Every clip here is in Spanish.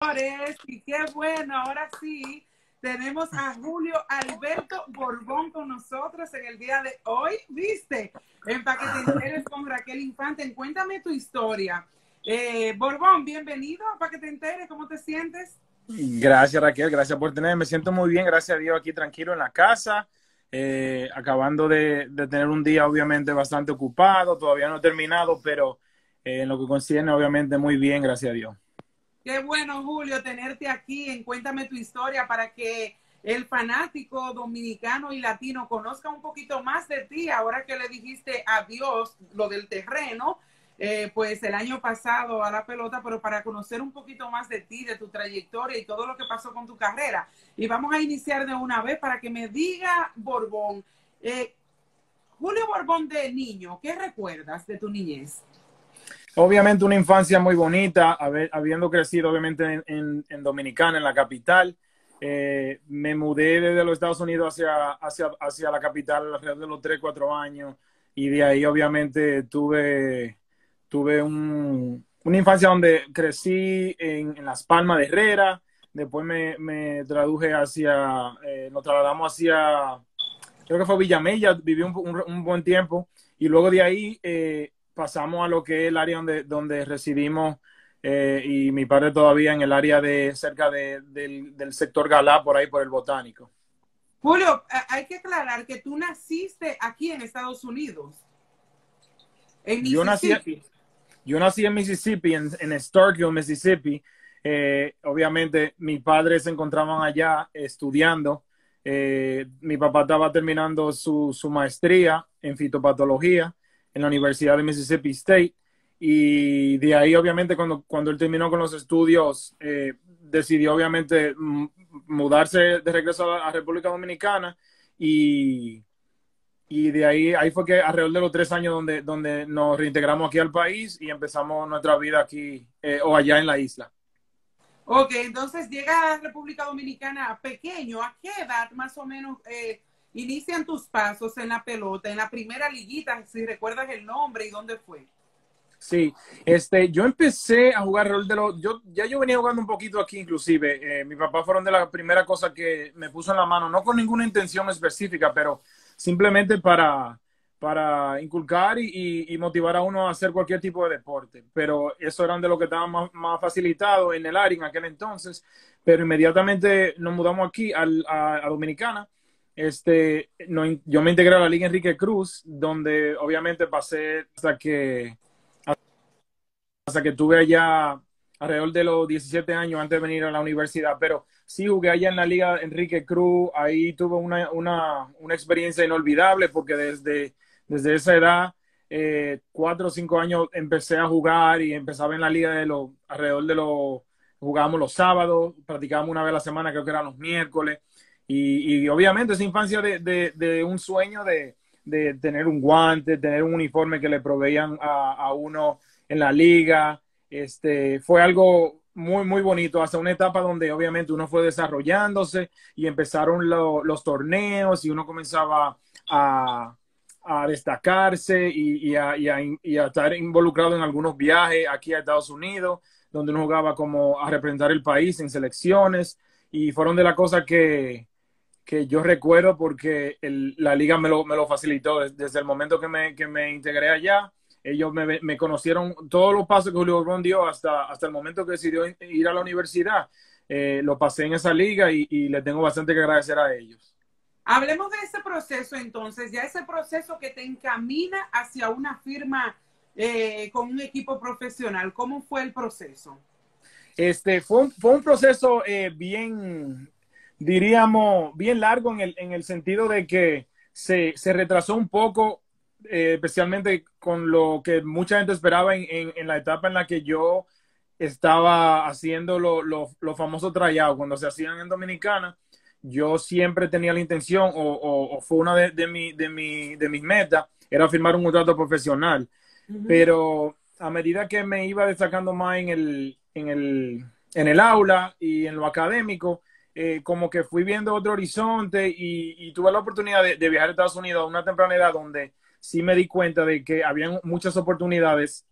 Señores, y qué bueno, ahora sí, tenemos a Julio Alberto Borbón con nosotros en el día de hoy, ¿viste? En Pa' que te enteres con Raquel Infante. Cuéntame tu historia. Borbón, bienvenido a Pa' que te enteres, ¿cómo te sientes? Gracias, Raquel, gracias por tenerme. Me siento muy bien, gracias a Dios, aquí tranquilo en la casa, acabando de tener un día obviamente bastante ocupado, todavía no he terminado, pero en lo que concierne obviamente muy bien, gracias a Dios. Qué bueno, Julio, tenerte aquí en Cuéntame tu historia para que el fanático dominicano y latino conozca un poquito más de ti ahora que le dijiste adiós lo del terreno, pues el año pasado a la pelota, pero para conocer un poquito más de ti, de tu trayectoria y todo lo que pasó con tu carrera. Y vamos a iniciar de una vez para que me diga, Borbón, Julio Borbón de niño, ¿qué recuerdas de tu niñez? Obviamente una infancia muy bonita, habiendo crecido obviamente en Dominicana, en la capital. Me mudé desde los Estados Unidos hacia la capital alrededor de los 3 4 años y de ahí obviamente tuve una infancia donde crecí en Las Palmas de Herrera, después me traduje nos trasladamos hacia, creo que fue Villamella, viví un buen tiempo y luego de ahí pasamos a lo que es el área donde residimos y mi padre todavía en el área de cerca del sector Galá, por ahí por el Botánico. Julio, hay que aclarar que tú naciste aquí en Estados Unidos, en Yo nací, Mississippi. yo nací en Mississippi, en Starkville, Mississippi. Obviamente mis padres se encontraban allá estudiando. Mi papá estaba terminando su maestría en fitopatología en la Universidad de Mississippi State. Y de ahí, obviamente, cuando él terminó con los estudios, decidió, obviamente, mudarse de regreso a República Dominicana y de ahí fue que alrededor de los 3 años donde nos reintegramos aquí al país y empezamos nuestra vida aquí o allá en la isla. Ok, entonces llega a la República Dominicana pequeño. ¿A qué edad más o menos inician tus pasos en la pelota, en la primera liguita, si recuerdas el nombre y dónde fue? Sí, yo empecé a jugar rol yo venía jugando un poquito aquí inclusive. Mi papá fueron de las primeras cosas que me puso en la mano, no con ninguna intención específica, pero simplemente para inculcar y motivar a uno a hacer cualquier tipo de deporte. Pero eso eran de lo que estaba más facilitado en el área en aquel entonces. Pero inmediatamente nos mudamos aquí a Dominicana. No, yo me integré a la Liga Enrique Cruz, donde obviamente pasé hasta que tuve allá alrededor de los 17 años antes de venir a la universidad, pero sí jugué allá en la Liga Enrique Cruz, ahí tuve una experiencia inolvidable porque desde esa edad, 4 o 5 años, empecé a jugar y empezaba en la liga jugábamos los sábados, practicábamos una vez a la semana, creo que eran los miércoles, y obviamente esa infancia de un sueño de tener un guante, tener un uniforme que le proveían a uno en la liga. Fue algo muy, muy bonito, hasta una etapa donde obviamente uno fue desarrollándose y empezaron los torneos y uno comenzaba a destacarse y a estar involucrado en algunos viajes aquí a Estados Unidos, donde uno jugaba como a representar el país en selecciones y fueron de las cosas que yo recuerdo porque la liga me lo facilitó desde el momento que me integré allá. Ellos me conocieron todos los pasos que Julio Borbón dio hasta el momento que decidió ir a la universidad. Lo pasé en esa liga y le tengo bastante que agradecer a ellos. Hablemos de ese proceso entonces, ya ese proceso que te encamina hacia una firma con un equipo profesional. ¿Cómo fue el proceso? Fue un proceso bien, diríamos, bien largo en el sentido de que se retrasó un poco, especialmente con lo que mucha gente esperaba en la etapa en la que yo estaba haciendo los famosos tryouts cuando se hacían en Dominicana. Yo siempre tenía la intención, o fue una de mis metas, era firmar un contrato profesional. Pero a medida que me iba destacando más en el aula y en lo académico, como que fui viendo otro horizonte y tuve la oportunidad de viajar a Estados Unidos a una temprana edad donde sí me di cuenta de que había muchas oportunidades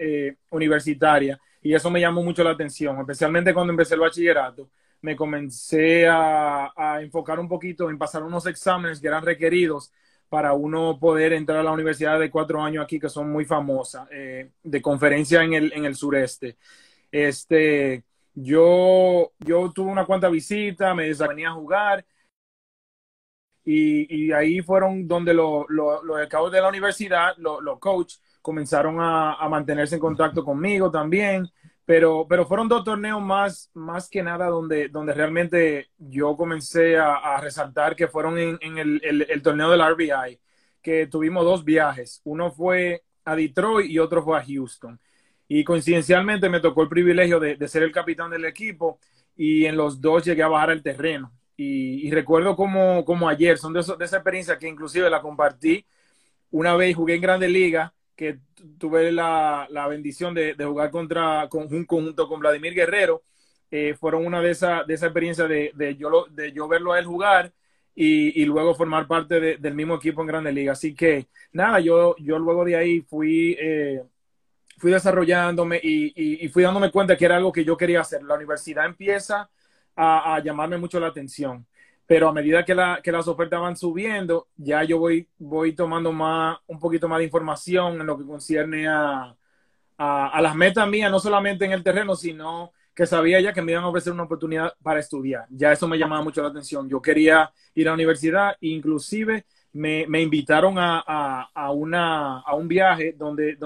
universitarias y eso me llamó mucho la atención, especialmente cuando empecé el bachillerato. Me comencé a enfocar un poquito en pasar unos exámenes que eran requeridos para uno poder entrar a la universidad de 4 años aquí, que son muy famosas, de conferencia en el sureste. Yo tuve una cuanta visita, me venía a jugar y ahí fueron donde los scouts de la universidad, los coaches, comenzaron a mantenerse en contacto conmigo también, pero fueron 2 torneos más que nada donde realmente yo comencé a resaltar, que fueron en el torneo del RBI, que tuvimos 2 viajes. Uno fue a Detroit y otro fue a Houston. Y coincidencialmente me tocó el privilegio de ser el capitán del equipo y en los dos llegué a bajar al terreno. Y recuerdo como ayer, son de esa experiencia que inclusive la compartí una vez, jugué en Grandes Ligas, que tuve la bendición de jugar un conjunto con Vladimir Guerrero. Fueron una de esa experiencia de yo verlo a él jugar y luego formar parte del mismo equipo en Grandes Ligas. Así que nada, yo luego de ahí fui desarrollándome y fui dándome cuenta que era algo que yo quería hacer. La universidad empieza a llamarme mucho la atención, pero a medida que las ofertas van subiendo, ya yo voy tomando un poquito más de información en lo que concierne a las metas mías, no solamente en el terreno, sino que sabía ya que me iban a ofrecer una oportunidad para estudiar. Ya eso me llamaba mucho la atención. Yo quería ir a la universidad, inclusive me invitaron a un viaje donde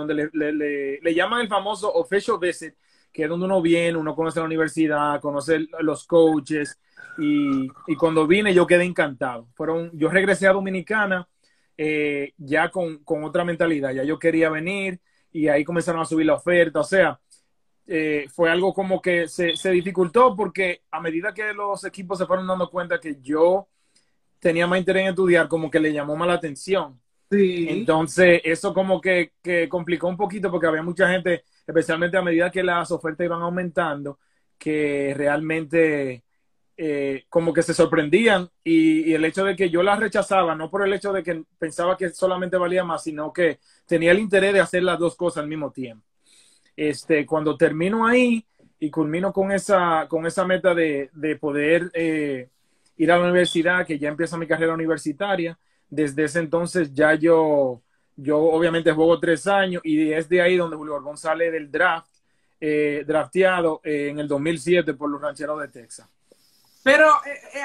le llaman el famoso official visit, que es donde uno viene, uno conoce la universidad, conoce los coaches, y cuando vine yo quedé encantado. Yo regresé a Dominicana ya con otra mentalidad, ya yo quería venir y ahí comenzaron a subir la oferta, o sea, fue algo como que se dificultó porque a medida que los equipos se fueron dando cuenta que yo tenía más interés en estudiar, como que le llamó más la atención. Sí. Entonces, eso como que complicó un poquito porque había mucha gente, especialmente a medida que las ofertas iban aumentando, que realmente como que se sorprendían y el hecho de que yo las rechazaba, no por el hecho de que pensaba que solamente valía más, sino que tenía el interés de hacer las dos cosas al mismo tiempo. Cuando termino ahí y culmino con esa meta de poder ir a la universidad, que ya empieza mi carrera universitaria, desde ese entonces ya yo obviamente juego 3 años y es de ahí donde Julio Borbón sale del draft, drafteado en el 2007 por los Rancheros de Texas. Pero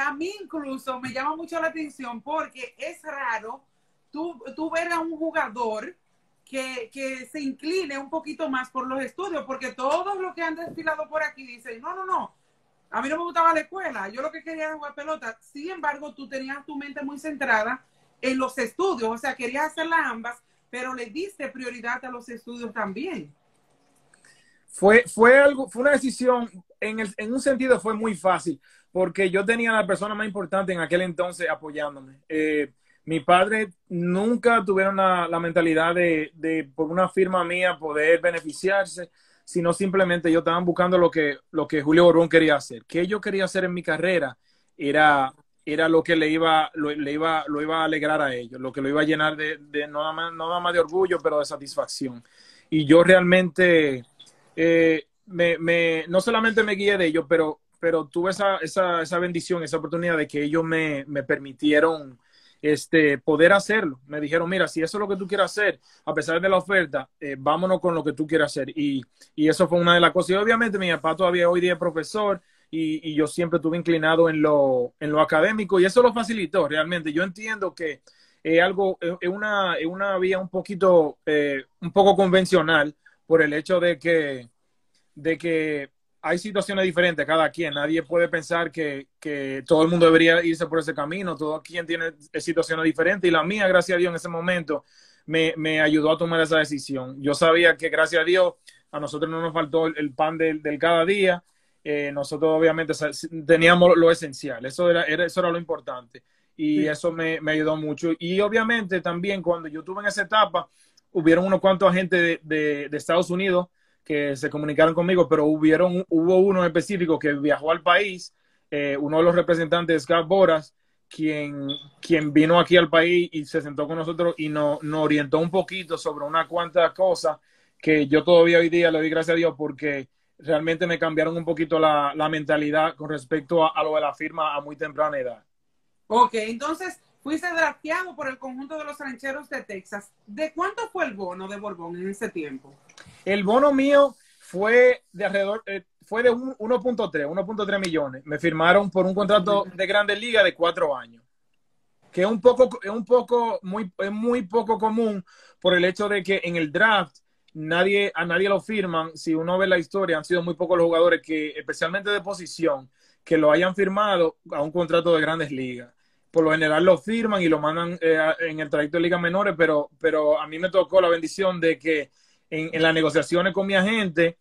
a mí incluso me llama mucho la atención porque es raro tú ver a un jugador que se incline un poquito más por los estudios, porque todos los que han desfilado por aquí dicen, no, a mí no me gustaba la escuela, yo lo que quería era jugar pelota. Sin embargo, tú tenías tu mente muy centrada en los estudios, o sea, querías hacerlas ambas, pero le diste prioridad a los estudios también. Fue una decisión, en un sentido fue muy fácil, porque yo tenía a la persona más importante en aquel entonces apoyándome. Mi padre nunca tuvieron la mentalidad de por una firma mía poder beneficiarse, sino simplemente ellos estaban buscando lo que Julio Borbón quería hacer. ¿Qué yo quería hacer en mi carrera? Era lo que lo iba a alegrar a ellos, lo que lo iba a llenar de no nada más de orgullo, pero de satisfacción. Y yo realmente no solamente me guié de ellos, pero tuve esa bendición, esa oportunidad de que ellos me permitieron poder hacerlo. Me dijeron, mira, si eso es lo que tú quieres hacer, a pesar de la oferta, vámonos con lo que tú quieras hacer. Y eso fue una de las cosas. Y obviamente mi papá todavía hoy día es profesor y yo siempre estuve inclinado en lo académico y eso lo facilitó realmente. Yo entiendo que es una vía un poco convencional por el hecho de que hay situaciones diferentes cada quien. Nadie puede pensar que todo el mundo debería irse por ese camino. Todo quien tiene situaciones diferentes y la mía, gracias a Dios, en ese momento me ayudó a tomar esa decisión. Yo sabía que, gracias a Dios, a nosotros no nos faltó el pan del cada día. Nosotros obviamente teníamos lo esencial. Eso era lo importante. Y sí, eso me ayudó mucho. Y obviamente también cuando yo estuve en esa etapa, hubieron unos cuantos agentes de Estados Unidos que se comunicaron conmigo, pero hubo uno en específico que viajó al país, uno de los representantes, Scott Boras, quien vino aquí al país y se sentó con nosotros y nos orientó un poquito sobre unas cuantas cosas que yo todavía hoy día le doy gracias a Dios porque realmente me cambiaron un poquito la mentalidad con respecto a lo de la firma a muy temprana edad. Ok, entonces fuiste drafteado por el conjunto de los Rancheros de Texas. ¿De cuánto fue el bono de Borbón en ese tiempo? El bono mío fue de alrededor, fue de 1.3 millones. Me firmaron por un contrato de Grandes Ligas de 4 años, que es muy poco común por el hecho de que en el draft a nadie lo firman. Si uno ve la historia, han sido muy pocos los jugadores que, especialmente de posición, que lo hayan firmado a un contrato de Grandes Ligas. Por lo general lo firman y lo mandan en el trayecto de ligas menores, pero a mí me tocó la bendición de que en las negociaciones con mi agente,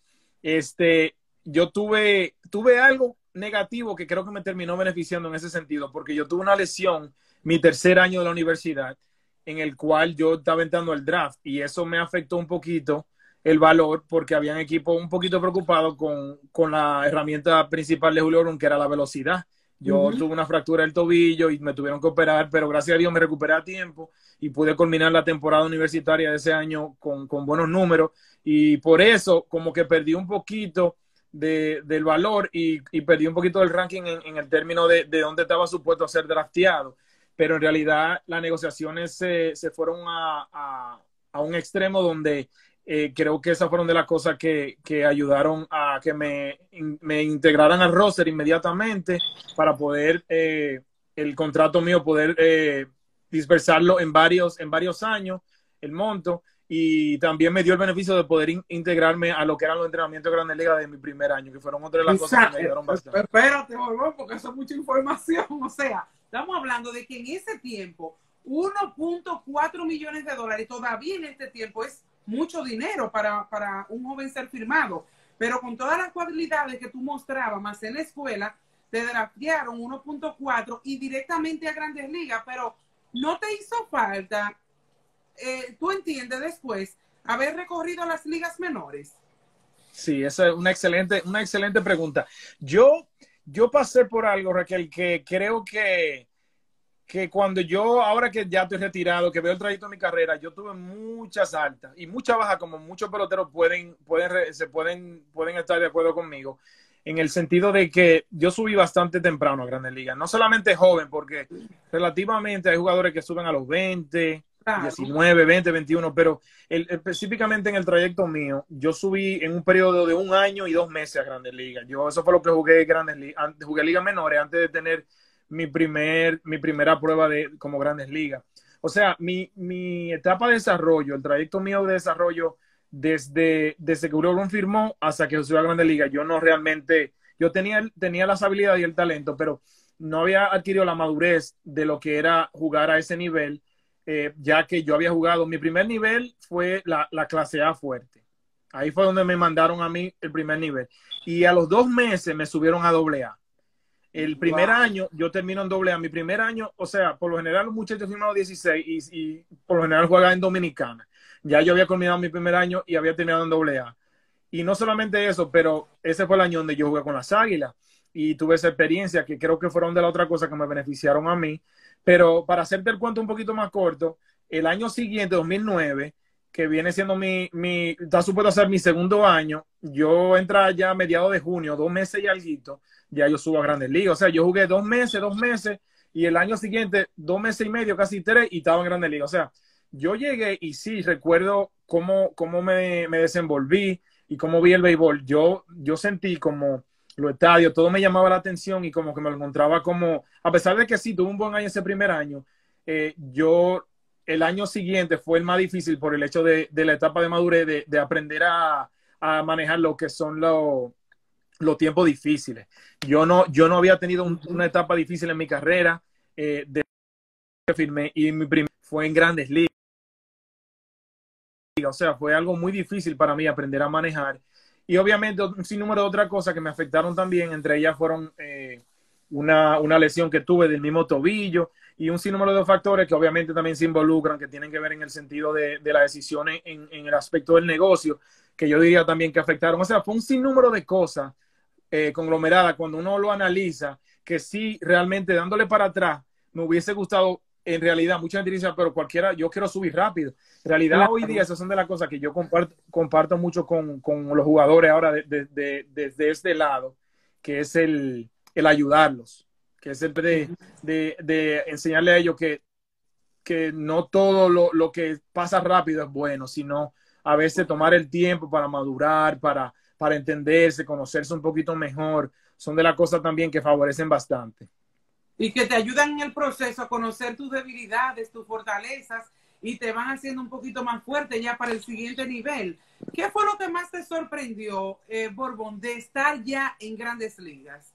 yo tuve algo negativo que creo que me terminó beneficiando en ese sentido, porque yo tuve una lesión mi tercer año de la universidad, en el cual yo estaba entrando al draft, y eso me afectó un poquito el valor, porque habían equipos un poquito preocupados con la herramienta principal de Julio Ron, que era la velocidad. Yo tuve una fractura del tobillo y me tuvieron que operar, pero gracias a Dios me recuperé a tiempo y pude culminar la temporada universitaria de ese año con buenos números, y por eso como que perdí un poquito del valor y perdí un poquito del ranking en el término de dónde estaba supuesto a ser drafteado. Pero en realidad las negociaciones se fueron a un extremo donde creo que esas fueron de las cosas que ayudaron a que me integraran al roster inmediatamente para poder el contrato mío poder dispersarlo en varios años, el monto, y también me dio el beneficio de poder integrarme a lo que eran los entrenamientos de Grandes Ligas de mi primer año, que fueron otra de las cosas que me ayudaron bastante. Espérate, Borbón, porque eso es mucha información. O sea, estamos hablando de que en ese tiempo 1.4 millones de dólares, todavía en este tiempo es mucho dinero para un joven ser firmado, pero con todas las cualidades que tú mostrabas, más en la escuela, te draftearon 1.4 y directamente a Grandes Ligas, pero no te hizo falta, tú entiendes, después haber recorrido las ligas menores. Sí, esa es una excelente pregunta. Yo pasé por algo, Raquel, que creo que cuando ahora que ya estoy retirado, que veo el trayecto de mi carrera, yo tuve muchas altas y muchas bajas, como muchos peloteros pueden estar de acuerdo conmigo, en el sentido de que yo subí bastante temprano a Grandes Ligas, no solamente joven, porque relativamente hay jugadores que suben a los 20, claro, 19, 20, 21, pero específicamente en el trayecto mío, yo subí en un periodo de 1 año y 2 meses a Grandes Ligas. Eso fue lo que jugué ligas menores antes de tener mi primera prueba como Grandes Ligas. O sea, mi etapa de desarrollo, el trayecto mío de desarrollo desde que Julio Ron firmó hasta que subió a Grandes Ligas, yo tenía las habilidades y el talento, pero no había adquirido la madurez de lo que era jugar a ese nivel, ya que yo había jugado, mi primer nivel fue la clase A fuerte. Ahí fue donde me mandaron a mí el primer nivel. Y a los 2 meses me subieron a AA. El primer año, yo termino en AA. Mi primer año, o sea, por lo general los muchachos firman a los 16 y por lo general juegan en Dominicana. Ya yo había culminado mi primer año y había terminado en AA. Y no solamente eso, pero ese fue el año donde yo jugué con las Águilas y tuve esa experiencia que creo que fueron de la otra cosa que me beneficiaron a mí. Pero para hacerte el cuento un poquito más corto, el año siguiente, 2009, que viene siendo está supuesto a ser mi segundo año, yo entré ya a mediados de junio, 2 meses y alguito, ya yo subo a Grandes Ligas. O sea, yo jugué 2 meses, y el año siguiente, 2 meses y medio, casi 3, y estaba en Grandes Ligas. O sea, yo llegué y sí, recuerdo cómo me desenvolví y cómo vi el béisbol. Yo sentí como los estadios, todo me llamaba la atención y como que me lo encontraba como, a pesar de que sí, tuve un buen año ese primer año, el año siguiente fue el más difícil por el hecho de la etapa de madurez, de aprender a manejar lo que son los tiempos difíciles. Yo no había tenido una etapa difícil en mi carrera, de firmé, y mi primer fue en Grandes Ligas. O sea, fue algo muy difícil para mí aprender a manejar. Y obviamente un sinnúmero de otras cosas que me afectaron también, entre ellas fueron una lesión que tuve del mismo tobillo y un sinnúmero de factores que obviamente también se involucran, que tienen que ver en el sentido de las decisiones en el aspecto del negocio, que yo diría también que afectaron. O sea, fue un sinnúmero de cosas conglomeradas cuando uno lo analiza, que sí, realmente dándole para atrás, me hubiese gustado en realidad mucha gente dice, pero cualquiera, yo quiero subir rápido. En realidad Claro. hoy día esas son de las cosas que yo comparto mucho con los jugadores ahora desde este lado, que es el ayudarlos, que es el de enseñarle a ellos que no todo lo que pasa rápido es bueno, sino a veces tomar el tiempo para madurar, para entenderse, conocerse un poquito mejor, son de las cosas también que favorecen bastante. Y que te ayudan en el proceso a conocer tus debilidades, tus fortalezas y te van haciendo un poquito más fuerte ya para el siguiente nivel. ¿Qué fue lo que más te sorprendió, Borbón, de estar ya en Grandes Ligas?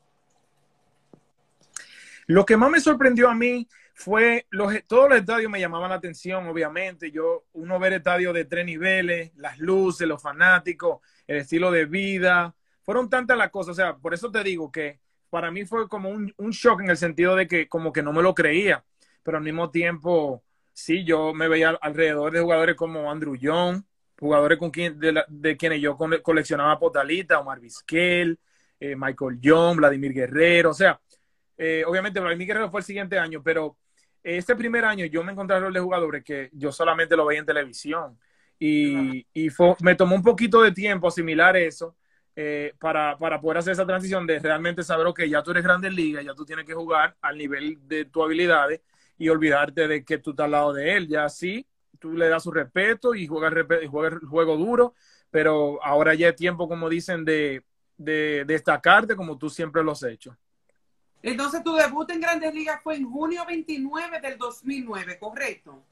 Lo que más me sorprendió a mí fue todos los estadios me llamaban la atención, obviamente. Uno ver estadios de 3 niveles, las luces, los fanáticos, el estilo de vida. Fueron tantas las cosas. O sea, por eso te digo que para mí fue como un shock en el sentido de que como que no me lo creía. Pero al mismo tiempo, sí, yo me veía alrededor de jugadores como Andrew Young, jugadores de quienes yo coleccionaba potalitas, Omar Vizquel, Michael Young, Vladimir Guerrero. O sea, obviamente Vladimir Guerrero fue el siguiente año, pero este primer año yo me encontré rol de jugadores que yo solamente lo veía en televisión me tomó un poquito de tiempo asimilar eso para poder hacer esa transición de realmente saber que ya tú eres Grandes Ligas, ya tú tienes que jugar al nivel de tus habilidades y olvidarte de que tú estás al lado de él. Ya sí, tú le das su respeto y juegas el juego duro, pero ahora ya es tiempo, como dicen, de destacarte como tú siempre lo has hecho. Entonces tu debut en Grandes Ligas fue en junio 29 del 2009, ¿correcto?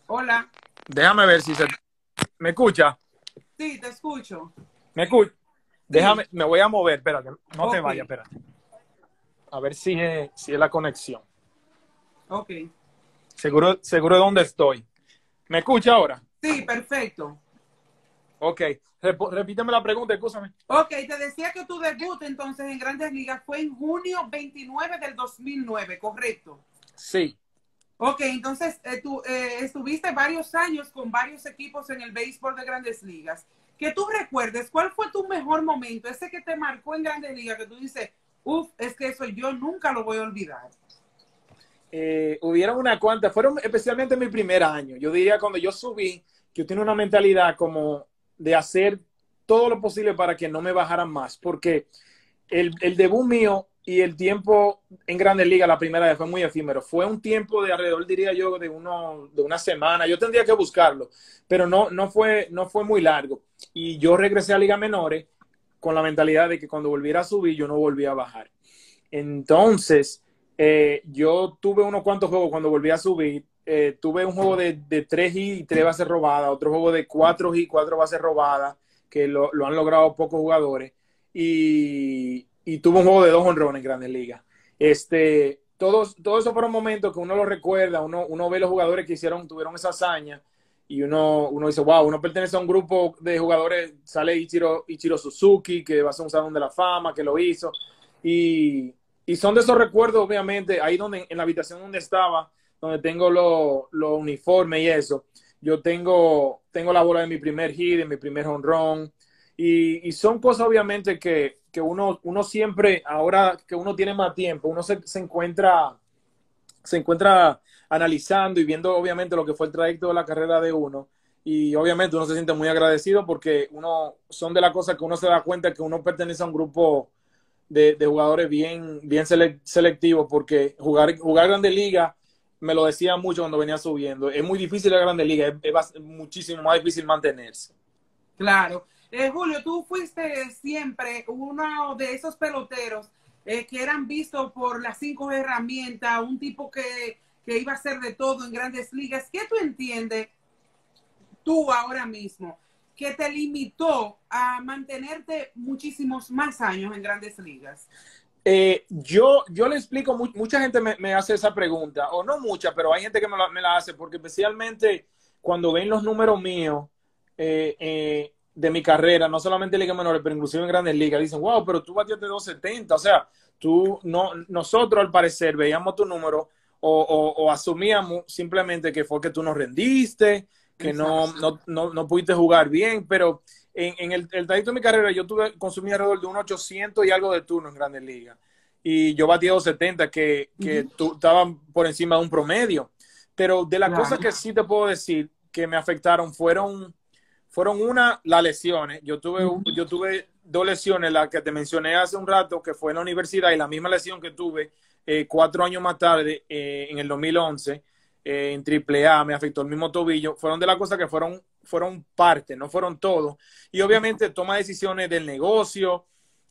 Hola. Déjame ver si ¿Me escucha? Sí, te escucho. ¿Me escucha? Déjame, Sí. me voy a mover, espérate, no Ok. te vayas, espérate. A ver si es la conexión. Ok. Seguro de dónde estoy. ¿Me escucha ahora? Sí, perfecto. Ok. Repíteme la pregunta, escúchame. Ok, te decía que tu debut entonces en Grandes Ligas fue en junio 29 del 2009, ¿correcto? Sí. Ok, entonces tú estuviste varios años con varios equipos en el béisbol de Grandes Ligas. Que tú recuerdes, ¿cuál fue tu mejor momento? Ese que te marcó en Grandes Ligas, que tú dices, uff, es que eso yo nunca lo voy a olvidar. Hubieron unas cuantas, fueron especialmente en mi primer año. Yo diría cuando yo subí, que yo tenía una mentalidad como de hacer todo lo posible para que no me bajaran más, porque el debut mío y el tiempo en Grandes Ligas la primera vez fue muy efímero. Fue un tiempo de alrededor, diría yo, de una semana. Yo tendría que buscarlo, pero no fue muy largo. Y yo regresé a Ligas Menores con la mentalidad de que cuando volviera a subir, yo no volvía a bajar. Entonces, yo tuve unos cuantos juegos cuando volví a subir. Tuve un juego de 3 hits y 3 bases robadas, otro juego de 4 hits y 4 bases robadas, que lo han logrado pocos jugadores. Y tuvo un juego de 2 jonrones en Grandes Ligas. Todos esos fueron momentos que uno lo recuerda, uno ve los jugadores que tuvieron esa hazaña y uno dice, wow, uno pertenece a un grupo de jugadores, sale Ichiro Suzuki, que va a ser un Salón de la Fama, que lo hizo, y son de esos recuerdos, obviamente, ahí donde, en la habitación donde estaba, donde tengo los uniformes y eso, yo tengo la bola de mi primer hit, de mi primer jonrón, y son cosas obviamente que uno siempre, ahora que uno tiene más tiempo, uno se encuentra analizando y viendo obviamente lo que fue el trayecto de la carrera de uno, y obviamente uno se siente muy agradecido porque son de las cosas que uno se da cuenta que uno pertenece a un grupo de jugadores bien selectivos, porque jugar Grande Liga, me lo decía mucho cuando venía subiendo, es muy difícil la Grande Liga, es muchísimo más difícil mantenerse. Claro. Julio, tú fuiste siempre uno de esos peloteros que eran vistos por las 5 herramientas, un tipo que iba a hacer de todo en Grandes Ligas. ¿Qué tú entiendes tú ahora mismo que te limitó a mantenerte muchísimos más años en Grandes Ligas? Yo le explico, mucha gente me hace esa pregunta, o no mucha, pero hay gente que me la hace, porque especialmente cuando ven los números míos de mi carrera, no solamente en Liga Menores, pero inclusive en Grandes Ligas, dicen, wow, pero tú bateaste 270, o sea, nosotros al parecer veíamos tu número o asumíamos simplemente que fue que tú no rendiste, que no pudiste jugar bien, pero en el trayecto de mi carrera yo consumí alrededor de un 800 y algo de turno en Grandes Ligas. y yo batí 270, que tú estabas por encima de un promedio. Pero de las cosas que sí te puedo decir que me afectaron fueron las lesiones. Yo tuve dos lesiones, la que te mencioné hace un rato, que fue en la universidad, y la misma lesión que tuve 4 años más tarde, en el 2011, en AAA, me afectó el mismo tobillo. Fueron de las cosas que fueron parte, no fueron todo. Y obviamente toma decisiones del negocio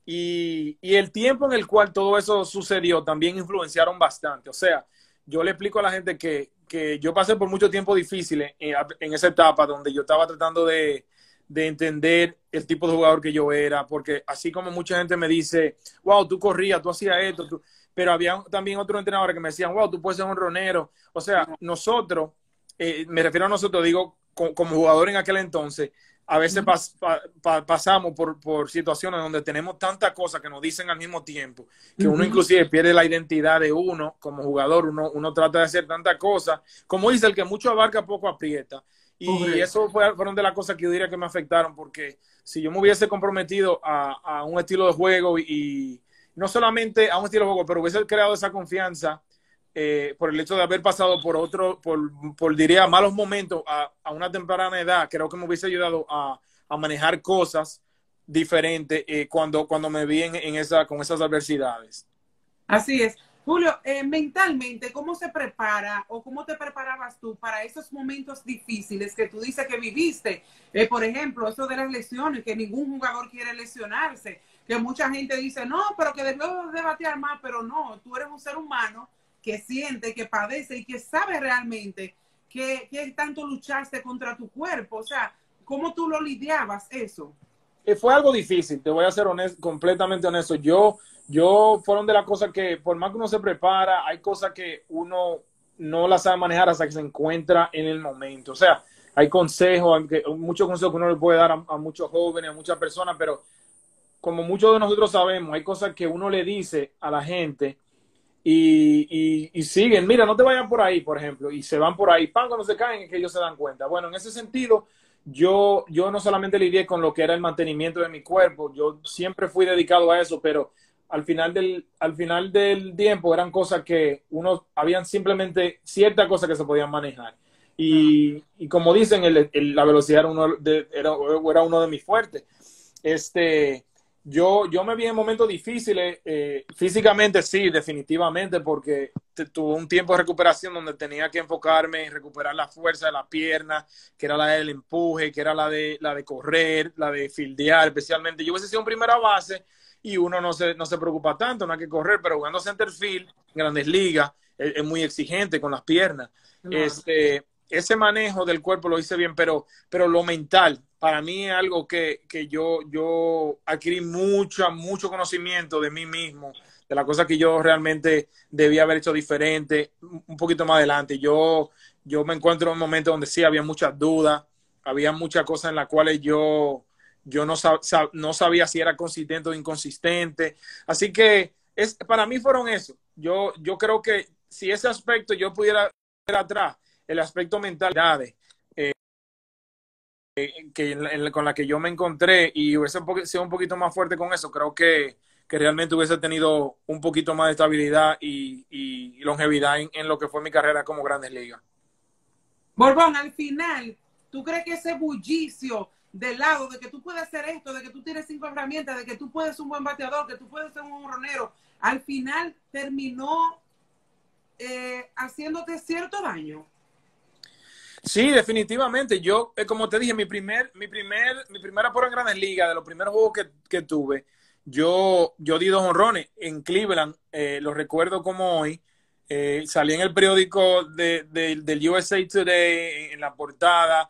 y el tiempo en el cual todo eso sucedió también influenciaron bastante. O sea, yo le explico a la gente que yo pasé por mucho tiempo difícil en esa etapa donde yo estaba tratando de entender el tipo de jugador que yo era, porque así como mucha gente me dice, wow, tú corrías, tú hacías esto, pero había también otros entrenadores que me decían, wow, tú puedes ser un ronero. O sea, nosotros, me refiero a nosotros, digo, como jugador en aquel entonces, a veces pasamos por situaciones donde tenemos tantas cosas que nos dicen al mismo tiempo, que uno inclusive pierde la identidad de uno como jugador. Uno trata de hacer tantas cosas. Como dice, el que mucho abarca, poco aprieta. Y eso fueron de las cosas que yo diría que me afectaron, porque si yo me hubiese comprometido a un estilo de juego y no solamente a un estilo de juego, pero hubiese creado esa confianza, por el hecho de haber pasado por diría, malos momentos a una temprana edad, creo que me hubiese ayudado a manejar cosas diferentes cuando me vi con esas adversidades. Así es. Julio, mentalmente, ¿cómo se prepara o cómo te preparabas tú para esos momentos difíciles que tú dices que viviste? Por ejemplo, eso de las lesiones, que ningún jugador quiere lesionarse, que mucha gente dice, no, pero que debió de batear más, pero no, tú eres un ser humano que siente, que padece y que sabe realmente que tanto luchaste contra tu cuerpo. O sea, ¿cómo tú lo lidiabas eso? Fue algo difícil, te voy a ser completamente honesto. Yo fueron de las cosas que, por más que uno se prepara, hay cosas que uno no las sabe manejar hasta que se encuentra en el momento. O sea, hay consejos, muchos consejos que uno le puede dar a muchos jóvenes, a muchas personas, pero como muchos de nosotros sabemos, hay cosas que uno le dice a la gente y siguen, mira, no te vayan por ahí, por ejemplo, y se van por ahí, pan, cuando se caen es que ellos se dan cuenta. Bueno, en ese sentido, yo no solamente lidié con lo que era el mantenimiento de mi cuerpo, yo siempre fui dedicado a eso, pero al final del tiempo eran cosas que habían simplemente ciertas cosas que se podían manejar. Y como dicen, la velocidad era uno de mis fuertes. Yo me vi en momentos difíciles, físicamente sí, definitivamente, porque tuve un tiempo de recuperación donde tenía que enfocarme en recuperar la fuerza de la pierna, que era la del empuje, que era la de correr, la de fildear, especialmente. Yo hubiese sido en primera base y uno no se preocupa tanto, no hay que correr, pero jugando center field, en Grandes Ligas, es muy exigente con las piernas. Claro. Ese manejo del cuerpo lo hice bien, pero lo mental, para mí es algo que yo adquirí mucho conocimiento de mí mismo, de las cosas que yo realmente debía haber hecho diferente un poquito más adelante. Yo me encuentro en un momento donde sí había muchas dudas, había muchas cosas en las cuales yo no sabía si era consistente o inconsistente. Así que para mí fueron eso. Yo creo que si ese aspecto yo pudiera ver atrás, el aspecto mental, con la que yo me encontré y hubiese sido un poquito más fuerte con eso, creo que realmente hubiese tenido un poquito más de estabilidad y longevidad en lo que fue mi carrera como Grandes Ligas. Borbón, al final, ¿tú crees que ese bullicio del lado de que tú puedes hacer esto, de que tú tienes 5 herramientas, de que tú puedes ser un buen bateador, que tú puedes ser un honronero, al final terminó haciéndote cierto daño? Sí, definitivamente. Yo, como te dije, mi primera prueba en Grandes Ligas, de los primeros juegos que tuve, yo di 2 honrones en Cleveland. Lo recuerdo como hoy. Salí en el periódico del USA Today, en la portada,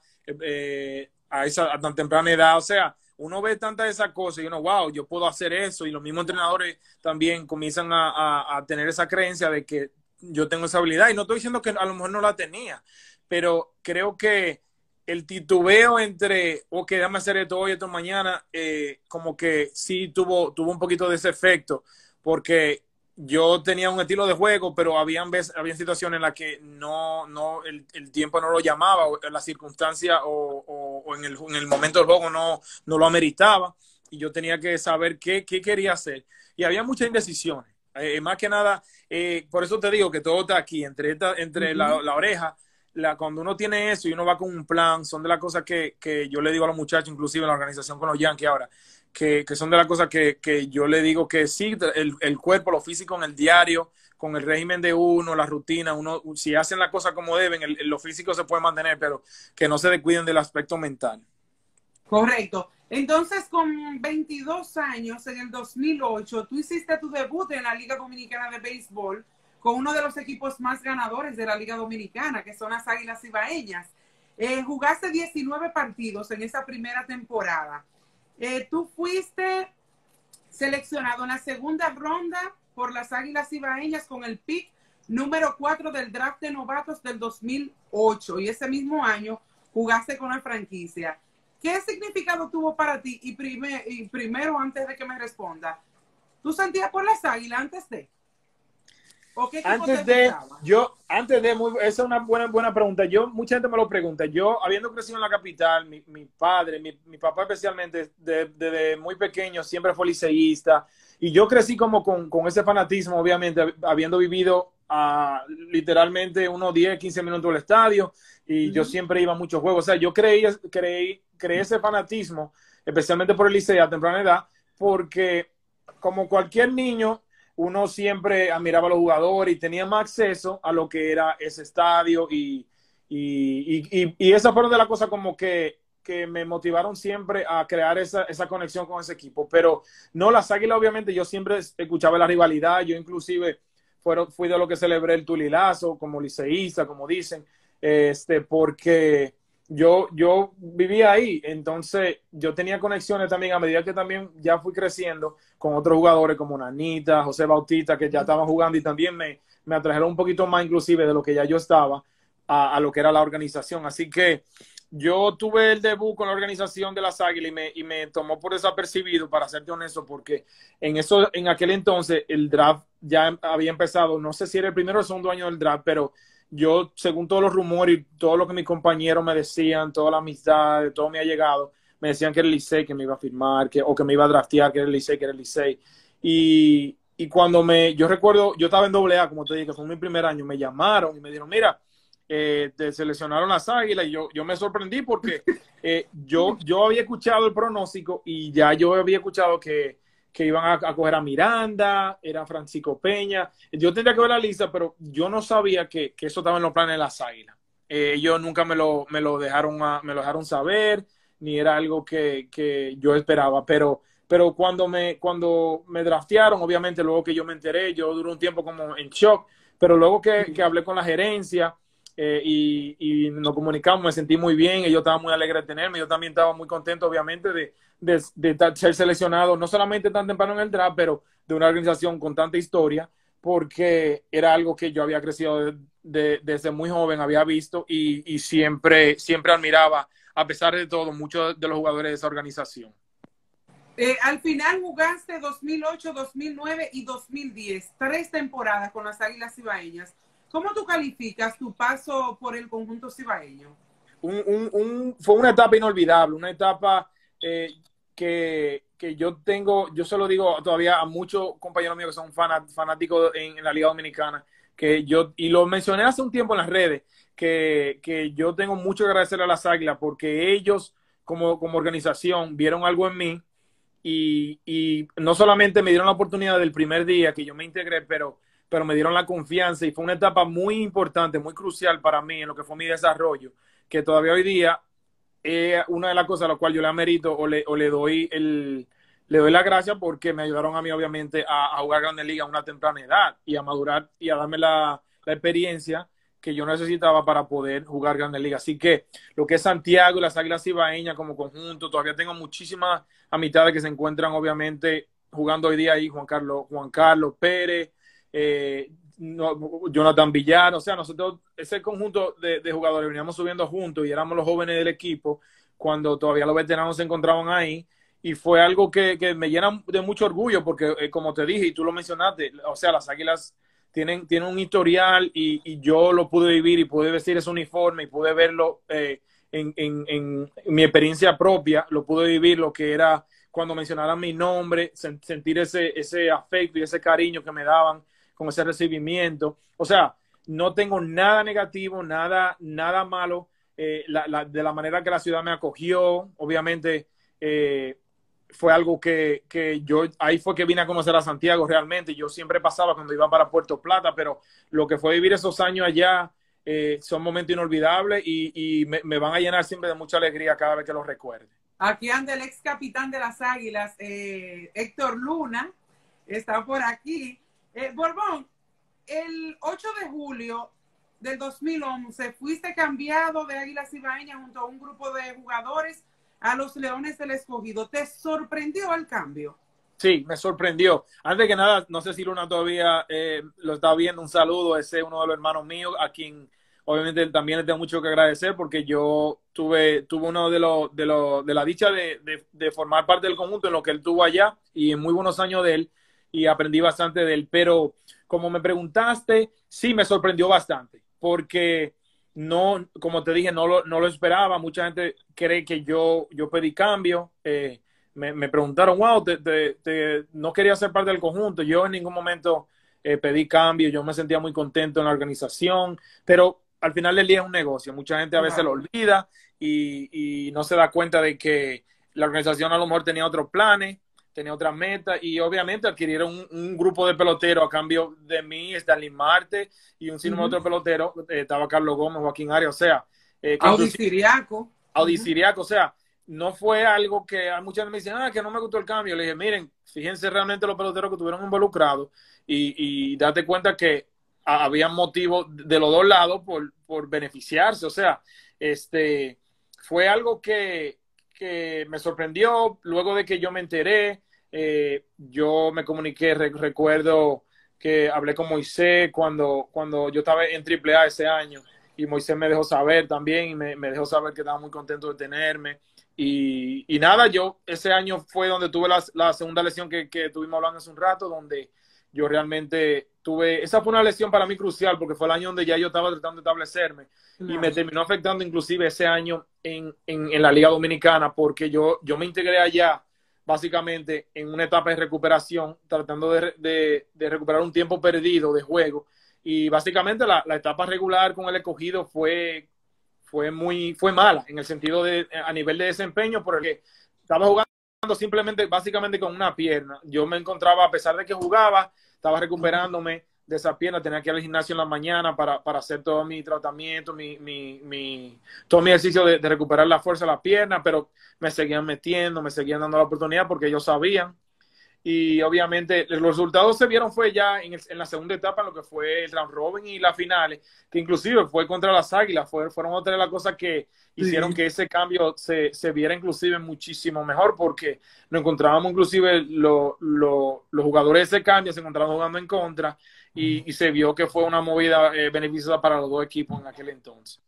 a tan temprana edad. O sea, uno ve tantas de esas cosas y uno, wow, yo puedo hacer eso. Y los mismos entrenadores también comienzan a tener esa creencia de que yo tengo esa habilidad. Y no estoy diciendo que a lo mejor no la tenía, pero creo que el titubeo entre, ok, déjame hacer esto hoy, esto mañana, como que sí tuvo un poquito de ese efecto, porque yo tenía un estilo de juego, pero había situaciones en las que el tiempo no lo llamaba, o la circunstancia o en el momento del juego no lo ameritaba, y yo tenía que saber qué quería hacer. Y había muchas indecisiones. Más que nada, por eso te digo que todo está aquí, entre la oreja. Cuando uno tiene eso y uno va con un plan, son de las cosas que yo le digo a los muchachos, inclusive en la organización con los Yankees ahora, que son de las cosas que yo le digo que sí, el cuerpo, lo físico en el diario, con el régimen de uno, la rutina, uno, si hacen las cosas como deben, lo físico se puede mantener, pero que no se descuiden del aspecto mental. Correcto. Entonces, con 22 años, en el 2008, tú hiciste tu debut en la Liga Dominicana de Béisbol con uno de los equipos más ganadores de la Liga Dominicana, que son las Águilas Ibaeñas. Jugaste 19 partidos en esa primera temporada. Tú fuiste seleccionado en la segunda ronda por las Águilas Ibaeñas con el pick número 4 del draft de novatos del 2008. Y ese mismo año jugaste con la franquicia. ¿Qué significado tuvo para ti? Y primero, antes de que me responda, ¿tú sentías por las Águilas antes de? ¿O qué Esa es una buena pregunta. Mucha gente me lo pregunta. Yo, habiendo crecido en la capital, mi padre, mi papá especialmente, desde muy pequeño siempre fue liceísta. Y yo crecí como con ese fanatismo, obviamente, habiendo vivido literalmente unos 10, 15 minutos del estadio. Y yo siempre iba a muchos juegos. O sea, yo creí ese fanatismo, especialmente por el Licey a temprana edad, porque como cualquier niño, uno siempre admiraba a los jugadores y tenía más acceso a lo que era ese estadio y esa fue de las cosas como que me motivaron siempre a crear esa conexión con ese equipo. Pero no, las Águilas obviamente yo siempre escuchaba la rivalidad, yo inclusive fui de lo que celebré el tulilazo como liceísta, como dicen, porque yo vivía ahí, entonces yo tenía conexiones también a medida que también ya fui creciendo con otros jugadores como Nanita, José Bautista, que ya estaban jugando y también me atrajeron un poquito más inclusive de lo que ya yo estaba a lo que era la organización. Así que yo tuve el debut con la organización de las Águilas y me tomó por desapercibido, para serte honesto, porque en aquel entonces el draft ya había empezado, no sé si era el primero o el segundo año del draft, pero yo, según todos los rumores y todo lo que mis compañeros me decían, toda la amistad, todo me ha llegado, me decían que era el Licey que me iba a firmar, o que me iba a draftear, que era el Licey. Y cuando yo recuerdo, yo estaba en AA, como te dije, que fue mi primer año, me llamaron y me dijeron, mira, te seleccionaron las Águilas, y yo me sorprendí porque yo había escuchado el pronóstico y ya yo había escuchado que iban a coger a Miranda, era Francisco Peña. Yo tendría que ver la lista, pero yo no sabía que eso estaba en los planes de las Águilas. Ellos nunca me lo dejaron saber, ni era algo que yo esperaba. Pero cuando me draftearon, obviamente luego que yo me enteré, yo duré un tiempo como en shock, pero luego que hablé con la gerencia y nos comunicamos, me sentí muy bien, ellos estaban muy alegres de tenerme, yo también estaba muy contento, obviamente, de ser seleccionado, no solamente tan temprano en el draft, pero de una organización con tanta historia, porque era algo que yo había crecido desde muy joven, había visto y siempre admiraba, a pesar de todo, muchos de los jugadores de esa organización. Al final jugaste 2008, 2009 y 2010, 3 temporadas con las Águilas Ibaeñas. ¿Cómo tú calificas tu paso por el conjunto cibaeño? Fue una etapa inolvidable, una etapa que yo se lo digo todavía a muchos compañeros míos que son fanáticos en la Liga Dominicana, y lo mencioné hace un tiempo en las redes, que yo tengo mucho que agradecer a las Águilas porque ellos como organización vieron algo en mí y no solamente me dieron la oportunidad del primer día que yo me integré, pero me dieron la confianza y fue una etapa muy importante, muy crucial para mí en lo que fue mi desarrollo, que todavía hoy día es una de las cosas a las cuales yo le amerito o le doy la gracia porque me ayudaron a mí obviamente a jugar Grandes Ligas a una temprana edad y a madurar y a darme la experiencia que yo necesitaba para poder jugar Grandes Ligas. Así que lo que es Santiago y las Águilas Ibaeñas como conjunto, todavía tengo muchísimas amistades que se encuentran obviamente jugando hoy día ahí, Juan Carlos Pérez, Jonathan Villar, o sea, nosotros, ese conjunto de jugadores veníamos subiendo juntos y éramos los jóvenes del equipo cuando todavía los veteranos se encontraban ahí y fue algo que me llena de mucho orgullo porque como te dije y tú lo mencionaste, o sea, las Águilas tienen un historial y yo lo pude vivir y pude vestir ese uniforme y pude verlo en mi experiencia propia, lo pude vivir lo que era cuando mencionaran mi nombre, sentir ese afecto y ese cariño que me daban con ese recibimiento. O sea, no tengo nada negativo, nada malo, de la manera que la ciudad me acogió. Obviamente, fue algo que yo, ahí fue que vine a conocer a Santiago realmente. Yo siempre pasaba cuando iba para Puerto Plata, pero lo que fue vivir esos años allá, son momentos inolvidables y me van a llenar siempre de mucha alegría cada vez que los recuerde. Aquí anda el ex capitán de las Águilas, Héctor Luna, está por aquí. Borbón, el 8 de julio del 2011 fuiste cambiado de Águilas Ibaeñas junto a un grupo de jugadores a los Leones del Escogido. ¿Te sorprendió el cambio? Sí, me sorprendió. Antes que nada, no sé si Luna todavía lo está viendo. Un saludo, ese es uno de los hermanos míos, a quien obviamente también le tengo mucho que agradecer, porque yo tuve uno de la dicha de formar parte del conjunto en lo que él tuvo allá, y en muy buenos años de él, y aprendí bastante de él. Pero como me preguntaste, sí me sorprendió bastante, porque no, como te dije, no lo esperaba. Mucha gente cree que yo pedí cambio. Me preguntaron, wow, no quería ser parte del conjunto. Yo en ningún momento pedí cambio. Yo me sentía muy contento en la organización, pero al final del día es un negocio. Mucha gente a veces lo olvida y no se da cuenta de que la organización a lo mejor tenía otros planes, tenía otras metas, y obviamente adquirieron un grupo de peloteros a cambio de mí, Stanley Marte y un sinnúmero de otros peloteros. Estaba Carlos Gómez, Joaquín Arias, o sea, Audi Siriaco. Audi Siriaco, o sea, no fue algo que a muchas veces me dicen, que no me gustó el cambio. Le dije, miren, fíjense realmente los peloteros que estuvieron involucrados y date cuenta que había motivos de los dos lados por beneficiarse. O sea, fue algo que me sorprendió. Luego de que yo me enteré, yo me comuniqué, recuerdo que hablé con Moisés cuando yo estaba en AAA ese año, y Moisés me dejó saber también, y me dejó saber que estaba muy contento de tenerme. Y nada, yo ese año fue donde tuve la segunda lesión que estuvimos hablando hace un rato, donde yo realmente esa fue una lesión para mí crucial, porque fue el año donde ya yo estaba tratando de establecerme, y me terminó afectando inclusive ese año en la Liga Dominicana, porque yo me integré allá básicamente en una etapa de recuperación, tratando de recuperar un tiempo perdido de juego, y básicamente la etapa regular con el Escogido fue mala en el sentido a nivel de desempeño, porque estaba jugando simplemente, básicamente con una pierna. Yo me encontraba, a pesar de que jugaba, estaba recuperándome de esa pierna. Tenía que ir al gimnasio en la mañana para hacer todo mi tratamiento, todo mi ejercicio de recuperar la fuerza de la pierna, pero me seguían metiendo, me seguían dando la oportunidad porque ellos sabían. Y obviamente los resultados se vieron fue ya en la segunda etapa, en lo que fue el round robin y las finales, que inclusive fue contra las Águilas. Fueron otras de las cosas que hicieron que ese cambio se viera inclusive muchísimo mejor, porque nos encontrábamos inclusive los jugadores de ese cambio se encontraban jugando en contra, y se vio que fue una movida beneficiosa para los dos equipos en aquel entonces.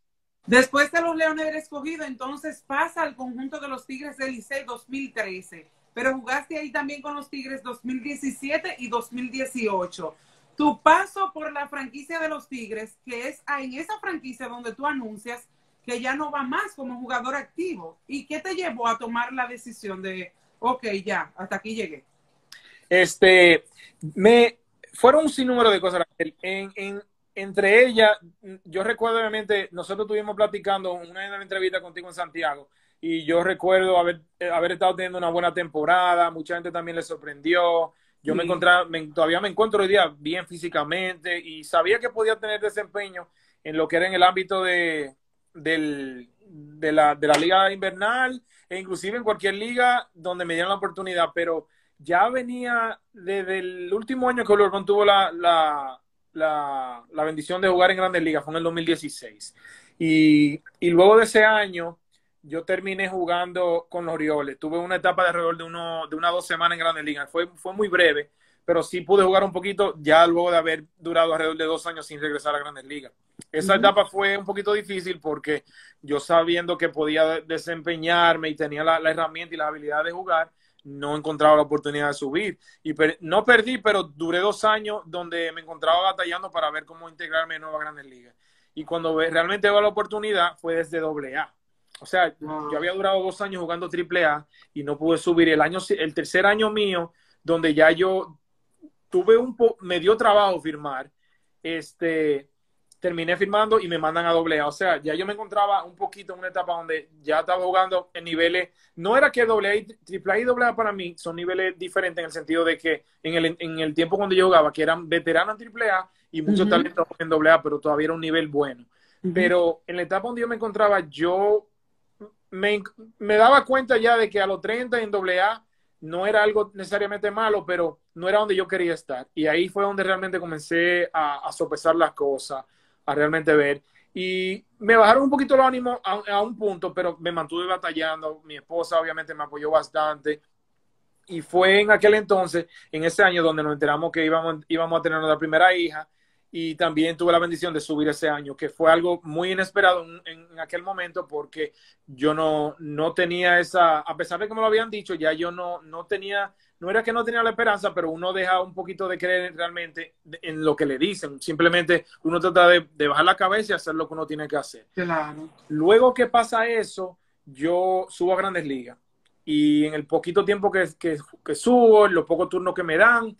Después de los Leones del Escogido, entonces pasa al conjunto de los Tigres del Licey 2013, pero jugaste ahí también con los Tigres 2017 y 2018. Tu paso por la franquicia de los Tigres, que es en esa franquicia donde tú anuncias que ya no va más como jugador activo, ¿y qué te llevó a tomar la decisión de, ok, ya, hasta aquí llegué? Fueron un sinnúmero de cosas. Entre ellas, yo recuerdo, obviamente, nosotros estuvimos platicando una entrevista contigo en Santiago, y yo recuerdo haber estado teniendo una buena temporada. Mucha gente también le sorprendió. Yo todavía me encuentro hoy día bien físicamente, y sabía que podía tener desempeño en lo que era en el ámbito de la liga invernal, e inclusive en cualquier liga donde me dieran la oportunidad. Pero ya venía desde el último año que Borbón tuvo la bendición de jugar en Grandes Ligas, fue en el 2016. Y luego de ese año, yo terminé jugando con los Orioles. Tuve una etapa de alrededor de unas 2 semanas en Grandes Ligas. Fue muy breve, pero sí pude jugar un poquito, ya luego de haber durado alrededor de 2 años sin regresar a Grandes Ligas. Esa etapa fue un poquito difícil, porque yo, sabiendo que podía desempeñarme y tenía la herramienta y la habilidad de jugar, no encontraba la oportunidad de subir. Y no perdí, pero duré 2 años donde me encontraba batallando para ver cómo integrarme de nuevo a Grandes Ligas. Y cuando realmente veo la oportunidad, fue desde AA. O sea, yo Wow. había durado 2 años jugando AAA y no pude subir. El tercer año mío, donde ya yo me dio trabajo firmar, terminé firmando y me mandan a AA. O sea, ya yo me encontraba un poquito en una etapa donde ya estaba jugando en niveles, no era que AA, AAA y AA para mí son niveles diferentes en el sentido de que en el tiempo cuando yo jugaba, que eran veteranos en AAA y muchos Ujú, talentos en AA, pero todavía era un nivel bueno. ujú. Pero en la etapa donde yo me encontraba, yo me, me daba cuenta ya de que a los 30 en AA no era algo necesariamente malo, pero no era donde yo quería estar. Y ahí fue donde realmente comencé a sopesar las cosas, a realmente ver. Y me bajaron un poquito los ánimos a un punto, pero me mantuve batallando. Mi esposa obviamente me apoyó bastante. Y fue en aquel entonces, en ese año, donde nos enteramos que íbamos a tener nuestra primera hija. Y también tuve la bendición de subir ese año, que fue algo muy inesperado en aquel momento, porque yo no tenía esa, a pesar de que me lo habían dicho, ya yo no tenía, no era que no tenía la esperanza, pero uno deja un poquito de creer realmente en lo que le dicen. Simplemente uno trata de bajar la cabeza y hacer lo que uno tiene que hacer. Claro. Luego que pasa eso, yo subo a Grandes Ligas. Y en el poquito tiempo que subo, en los pocos turnos que me dan,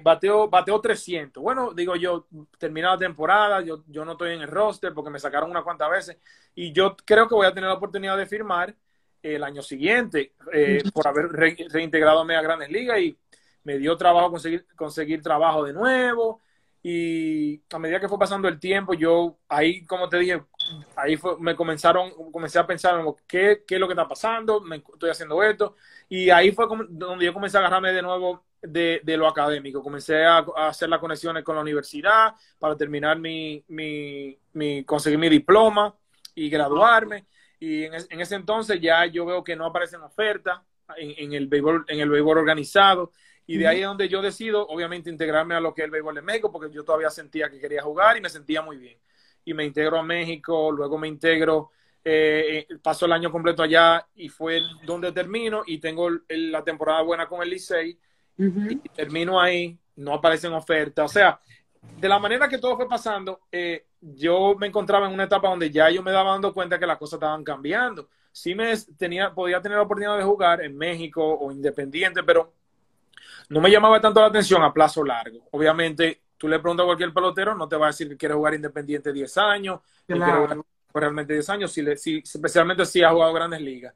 bateo 300. Bueno, digo yo, termina la temporada, yo no estoy en el roster porque me sacaron unas cuantas veces. Y yo creo que voy a tener la oportunidad de firmar el año siguiente por haber reintegrado a Grandes Ligas y me dio trabajo conseguir trabajo de nuevo. Y a medida que fue pasando el tiempo, yo ahí, como te dije, ahí comencé a pensar en qué es lo que está pasando, estoy haciendo esto, y ahí fue donde yo comencé a agarrarme de nuevo de lo académico, comencé a hacer las conexiones con la universidad para terminar conseguir mi diploma y graduarme, y en ese entonces ya yo veo que no aparecen ofertas en el béisbol organizado, y de ahí Ujú. es donde yo decido, obviamente, integrarme a lo que es el béisbol de México, porque yo todavía sentía que quería jugar y me sentía muy bien. Y me integro a México, luego me integro, paso el año completo allá y fue donde termino y tengo la temporada buena con el Licey y Ujú. termino ahí, no aparecen ofertas. O sea, de la manera que todo fue pasando, yo me encontraba en una etapa donde ya yo me daba dando cuenta que las cosas estaban cambiando. Sí podía tener la oportunidad de jugar en México o independiente, pero no me llamaba tanto la atención a plazo largo. Obviamente, tú le preguntas a cualquier pelotero, no te va a decir que quiere jugar independiente 10 años, ni quiere jugar Claro. realmente 10 años, especialmente si ha jugado grandes ligas.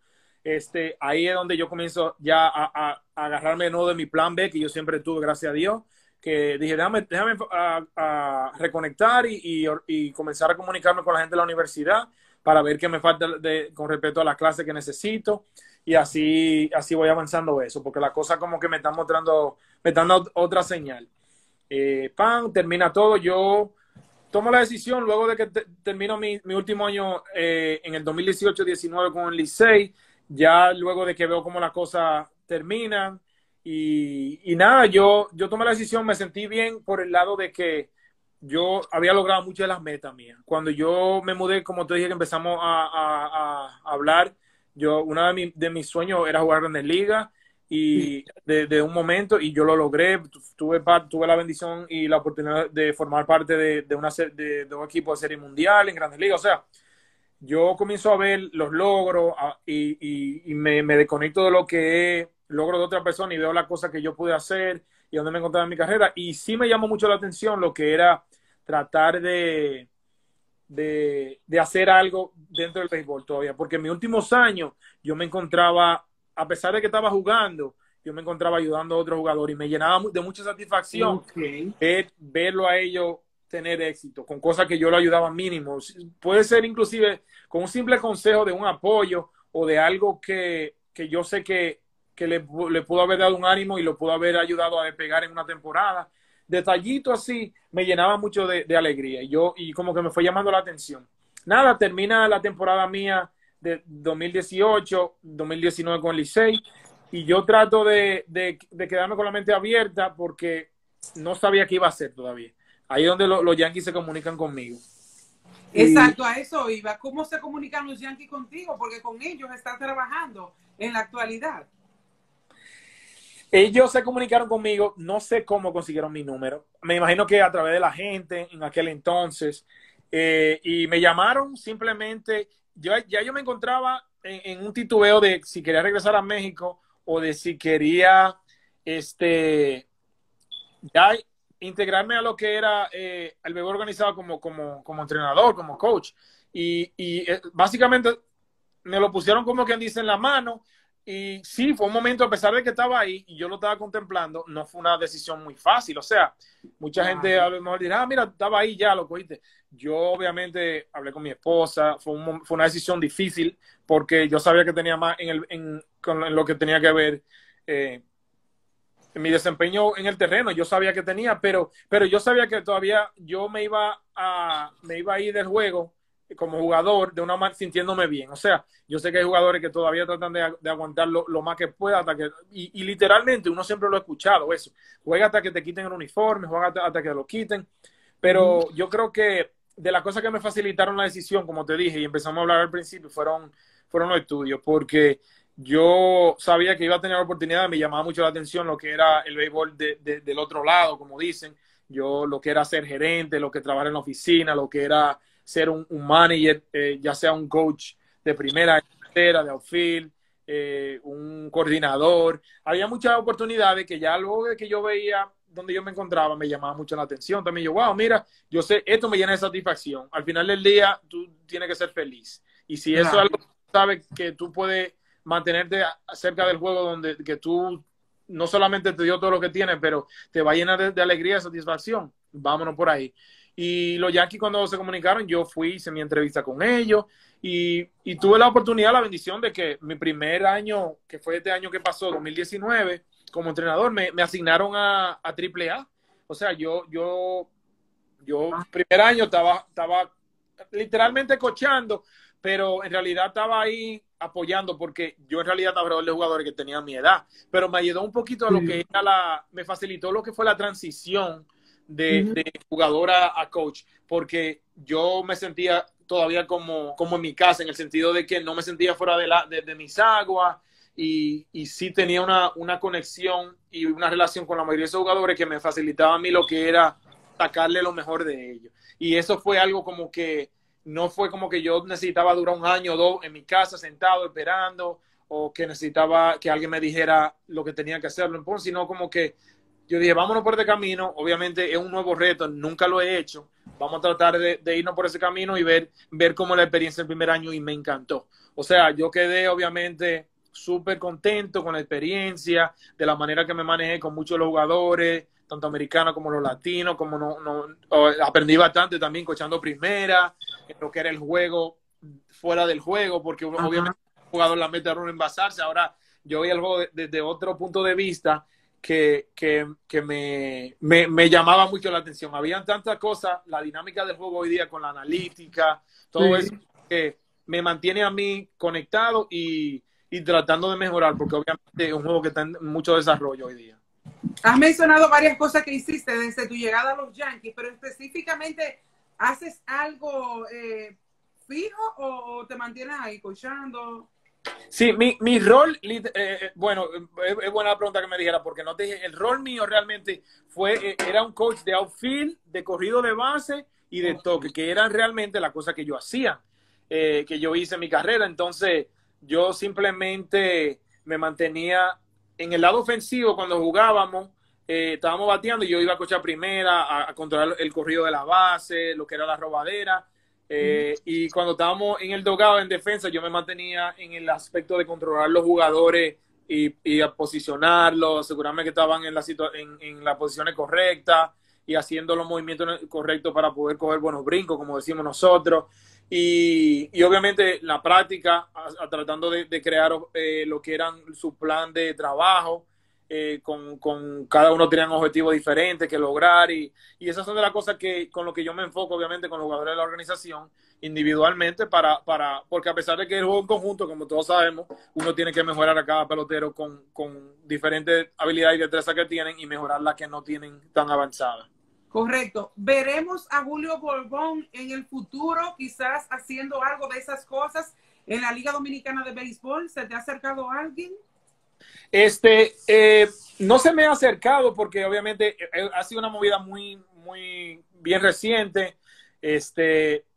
Ahí es donde yo comienzo ya a agarrarme de nuevo de mi plan B, que yo siempre tuve, gracias a Dios, que dije, déjame a reconectar y comenzar a comunicarme con la gente de la universidad para ver qué me falta con respecto a la clase que necesito y así voy avanzando eso, porque la cosa como que me están dando otra señal. Termina todo, yo tomo la decisión luego de que termino mi último año en el 2018-19 con el Licey, ya luego de que veo cómo las cosas terminan y nada, yo tomé la decisión, me sentí bien por el lado de que yo había logrado muchas de las metas mías. Cuando yo me mudé, como te dije, que empezamos a hablar, uno de mis sueños era jugar Grandes Ligas y de un momento y yo lo logré. Tuve la bendición y la oportunidad de formar parte de un equipo de serie mundial en Grandes Ligas. O sea, yo comienzo a ver los logros y me desconecto de lo que es logro de otra persona y veo las cosas que yo pude hacer y dónde me encontraba en mi carrera. Y sí me llamó mucho la atención lo que era tratar de hacer algo dentro del béisbol todavía, porque en mis últimos años yo me encontraba, a pesar de que estaba jugando, yo me encontraba ayudando a otros jugadores y me llenaba de mucha satisfacción Ok. verlo a ellos tener éxito con cosas que yo lo ayudaba mínimo. Puede ser inclusive con un simple consejo de un apoyo o de algo que yo sé que le pudo haber dado un ánimo y lo pudo haber ayudado a despegar en una temporada. Detallito así me llenaba mucho de alegría y como que me fue llamando la atención. Nada, termina la temporada mía de 2018-2019 con el Licey y yo trato de quedarme con la mente abierta porque no sabía qué iba a hacer todavía. Ahí es donde los Yankees se comunican conmigo. Y Exacto, a eso iba. ¿Cómo se comunican los Yankees contigo? Porque con ellos estás trabajando en la actualidad. ellos se comunicaron conmigo, no sé cómo consiguieron mi número. Me imagino que a través de la gente en aquel entonces. Y me llamaron simplemente ya yo me encontraba en un titubeo de si quería regresar a México o de si quería ya integrarme a lo que era el béisbol organizado como entrenador, como coach. Básicamente me lo pusieron como quien dice en la mano. Y sí, fue un momento, a pesar de que estaba ahí y yo lo estaba contemplando, no fue una decisión muy fácil. O sea, mucha gente a lo mejor dirá, mira, estaba ahí ya, lo cogiste. Yo obviamente hablé con mi esposa, fue una decisión difícil porque yo sabía que tenía más con lo que tenía que ver en mi desempeño en el terreno. Yo sabía que tenía, pero yo sabía que todavía yo me iba a ir del juego como jugador de una manera sintiéndome bien. O sea, yo sé que hay jugadores que todavía tratan de aguantar lo más que pueda y literalmente uno siempre lo ha escuchado eso. Juega hasta que te quiten el uniforme, juega hasta que lo quiten. Pero yo creo que de las cosas que me facilitaron la decisión, como te dije, y empezamos a hablar al principio, fueron los estudios, porque yo sabía que iba a tener la oportunidad, me llamaba mucho la atención lo que era el béisbol del otro lado, como dicen. Yo lo que era ser gerente, lo que trabajar en la oficina, lo que era ser un manager, ya sea un coach de primera, de tercera, de outfield, un coordinador. Había muchas oportunidades que ya luego de que yo veía donde yo me encontraba me llamaba mucho la atención. También yo, wow, mira, yo sé, esto me llena de satisfacción. Al final del día, tú tienes que ser feliz. Y si eso es algo que sabes que tú puedes mantenerte cerca del juego donde que tú no solamente te dio todo lo que tienes, pero te va a llenar de alegría y satisfacción, vámonos por ahí. Y los Yankees cuando se comunicaron, yo fui, hice mi entrevista con ellos y tuve la oportunidad, la bendición de que mi primer año, que fue este año que pasó, 2019, como entrenador, me asignaron a AAA. O sea, yo primer año estaba literalmente coachando, pero en realidad estaba ahí apoyando porque yo en realidad estaba alrededor de jugadores que tenían mi edad, pero me ayudó un poquito a lo que era me facilitó lo que fue la transición de jugador a coach, porque yo me sentía todavía como en mi casa, en el sentido de que no me sentía fuera de mis aguas y sí tenía una conexión y una relación con la mayoría de esos jugadores que me facilitaba a mí lo que era sacarle lo mejor de ellos. Y eso fue algo como que no fue como que yo necesitaba durar un año o dos en mi casa sentado esperando o que necesitaba que alguien me dijera lo que tenía que hacer, sino como que yo dije, vámonos por este camino. Obviamente es un nuevo reto, nunca lo he hecho. Vamos a tratar de irnos por ese camino y ver cómo la experiencia del primer año y me encantó. O sea, yo quedé obviamente súper contento con la experiencia, de la manera que me manejé con muchos de los jugadores, tanto americanos como los latinos, aprendí bastante también coachando primera, en lo que era el juego fuera del juego, porque obviamente el jugador la mete a uno envasarse. Ahora yo veía el juego desde otro punto de vista que me llamaba mucho la atención. Habían tantas cosas, la dinámica del juego hoy día con la analítica, todo eso que me mantiene a mí conectado y tratando de mejorar, porque obviamente es un juego que está en mucho desarrollo hoy día. Has mencionado varias cosas que hiciste desde tu llegada a los Yankees, pero específicamente, ¿haces algo fijo o te mantienes ahí coachando? Sí, mi rol, bueno, es buena la pregunta que me dijera, porque no te dije, el rol mío realmente era un coach de outfield, de corrido de base y de toque, que eran realmente las cosas que yo hacía, que yo hice en mi carrera. Entonces, yo simplemente me mantenía en el lado ofensivo cuando jugábamos, estábamos bateando y yo iba a coachar primera, a controlar el corrido de la base, lo que era la robadera. Y cuando estábamos en el dogado en defensa, yo me mantenía en el aspecto de controlar los jugadores y a posicionarlos, asegurarme que estaban en las posiciones correctas y haciendo los movimientos correctos para poder coger buenos brincos, como decimos nosotros. Y obviamente la práctica, tratando de crear lo que eran su plan de trabajo. Con cada uno tenían objetivos diferentes que lograr y esas son de las cosas con lo que yo me enfoco, obviamente, con los jugadores de la organización individualmente porque a pesar de que el juego en conjunto, como todos sabemos, uno tiene que mejorar a cada pelotero con diferentes habilidades y destrezas que tienen y mejorar las que no tienen tan avanzadas. Correcto. ¿Veremos a Julio Borbón en el futuro quizás haciendo algo de esas cosas en la Liga Dominicana de Béisbol? ¿Se te ha acercado alguien? No se me ha acercado porque obviamente ha sido una movida muy, muy bien reciente.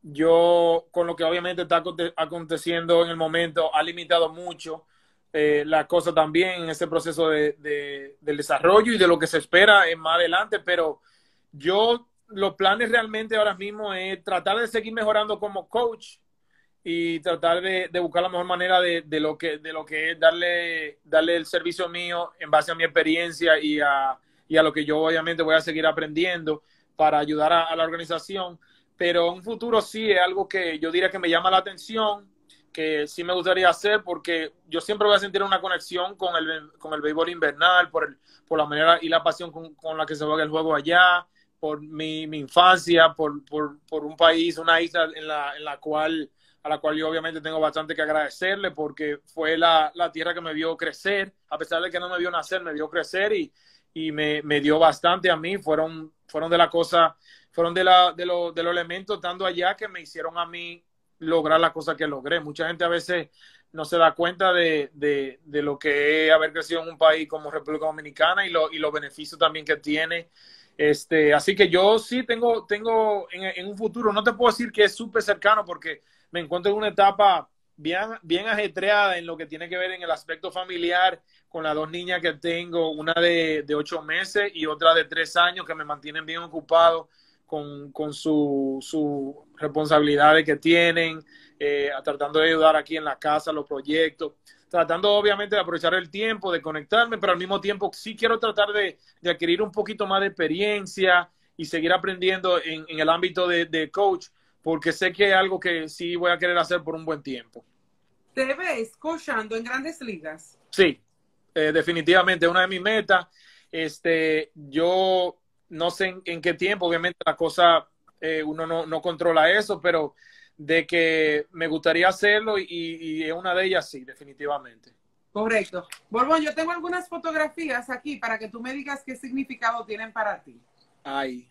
Yo, con lo que obviamente está aconteciendo en el momento, ha limitado mucho la cosa también en ese proceso del desarrollo y de lo que se espera en más adelante, pero yo, los planes realmente ahora mismo es tratar de seguir mejorando como coach y tratar de buscar la mejor manera de lo que es darle el servicio mío en base a mi experiencia y a lo que yo obviamente voy a seguir aprendiendo para ayudar a la organización. Pero un futuro sí es algo que yo diría que me llama la atención, que sí me gustaría hacer, porque yo siempre voy a sentir una conexión con el béisbol invernal, por la manera y la pasión con la que se juega el juego allá, por mi infancia, por un país, una isla en la cual a la cual yo obviamente tengo bastante que agradecerle, porque fue la tierra que me vio crecer, a pesar de que no me vio nacer, me vio crecer y me dio bastante a mí. Fueron de las cosas, fueron de los elementos estando allá que me hicieron a mí lograr las cosas que logré. Mucha gente a veces no se da cuenta de lo que es haber crecido en un país como República Dominicana y los beneficios también que tiene. Así que yo sí tengo en un futuro, no te puedo decir que es súper cercano porque me encuentro en una etapa bien ajetreada en lo que tiene que ver en el aspecto familiar con las dos niñas que tengo, una de 8 meses y otra de 3 años, que me mantienen bien ocupado con sus responsabilidades que tienen, tratando de ayudar aquí en la casa, los proyectos, tratando obviamente de aprovechar el tiempo, de conectarme, pero al mismo tiempo sí quiero tratar de adquirir un poquito más de experiencia y seguir aprendiendo en el ámbito de coach, porque sé que es algo que sí voy a querer hacer por un buen tiempo. ¿Te ves coachando en Grandes Ligas? Sí, definitivamente, una de mis metas. Yo no sé en qué tiempo, obviamente la cosa, uno no controla eso, pero de que me gustaría hacerlo y es una de ellas, sí, definitivamente. Correcto. Borbón, yo tengo algunas fotografías aquí para que tú me digas qué significado tienen para ti. Ay,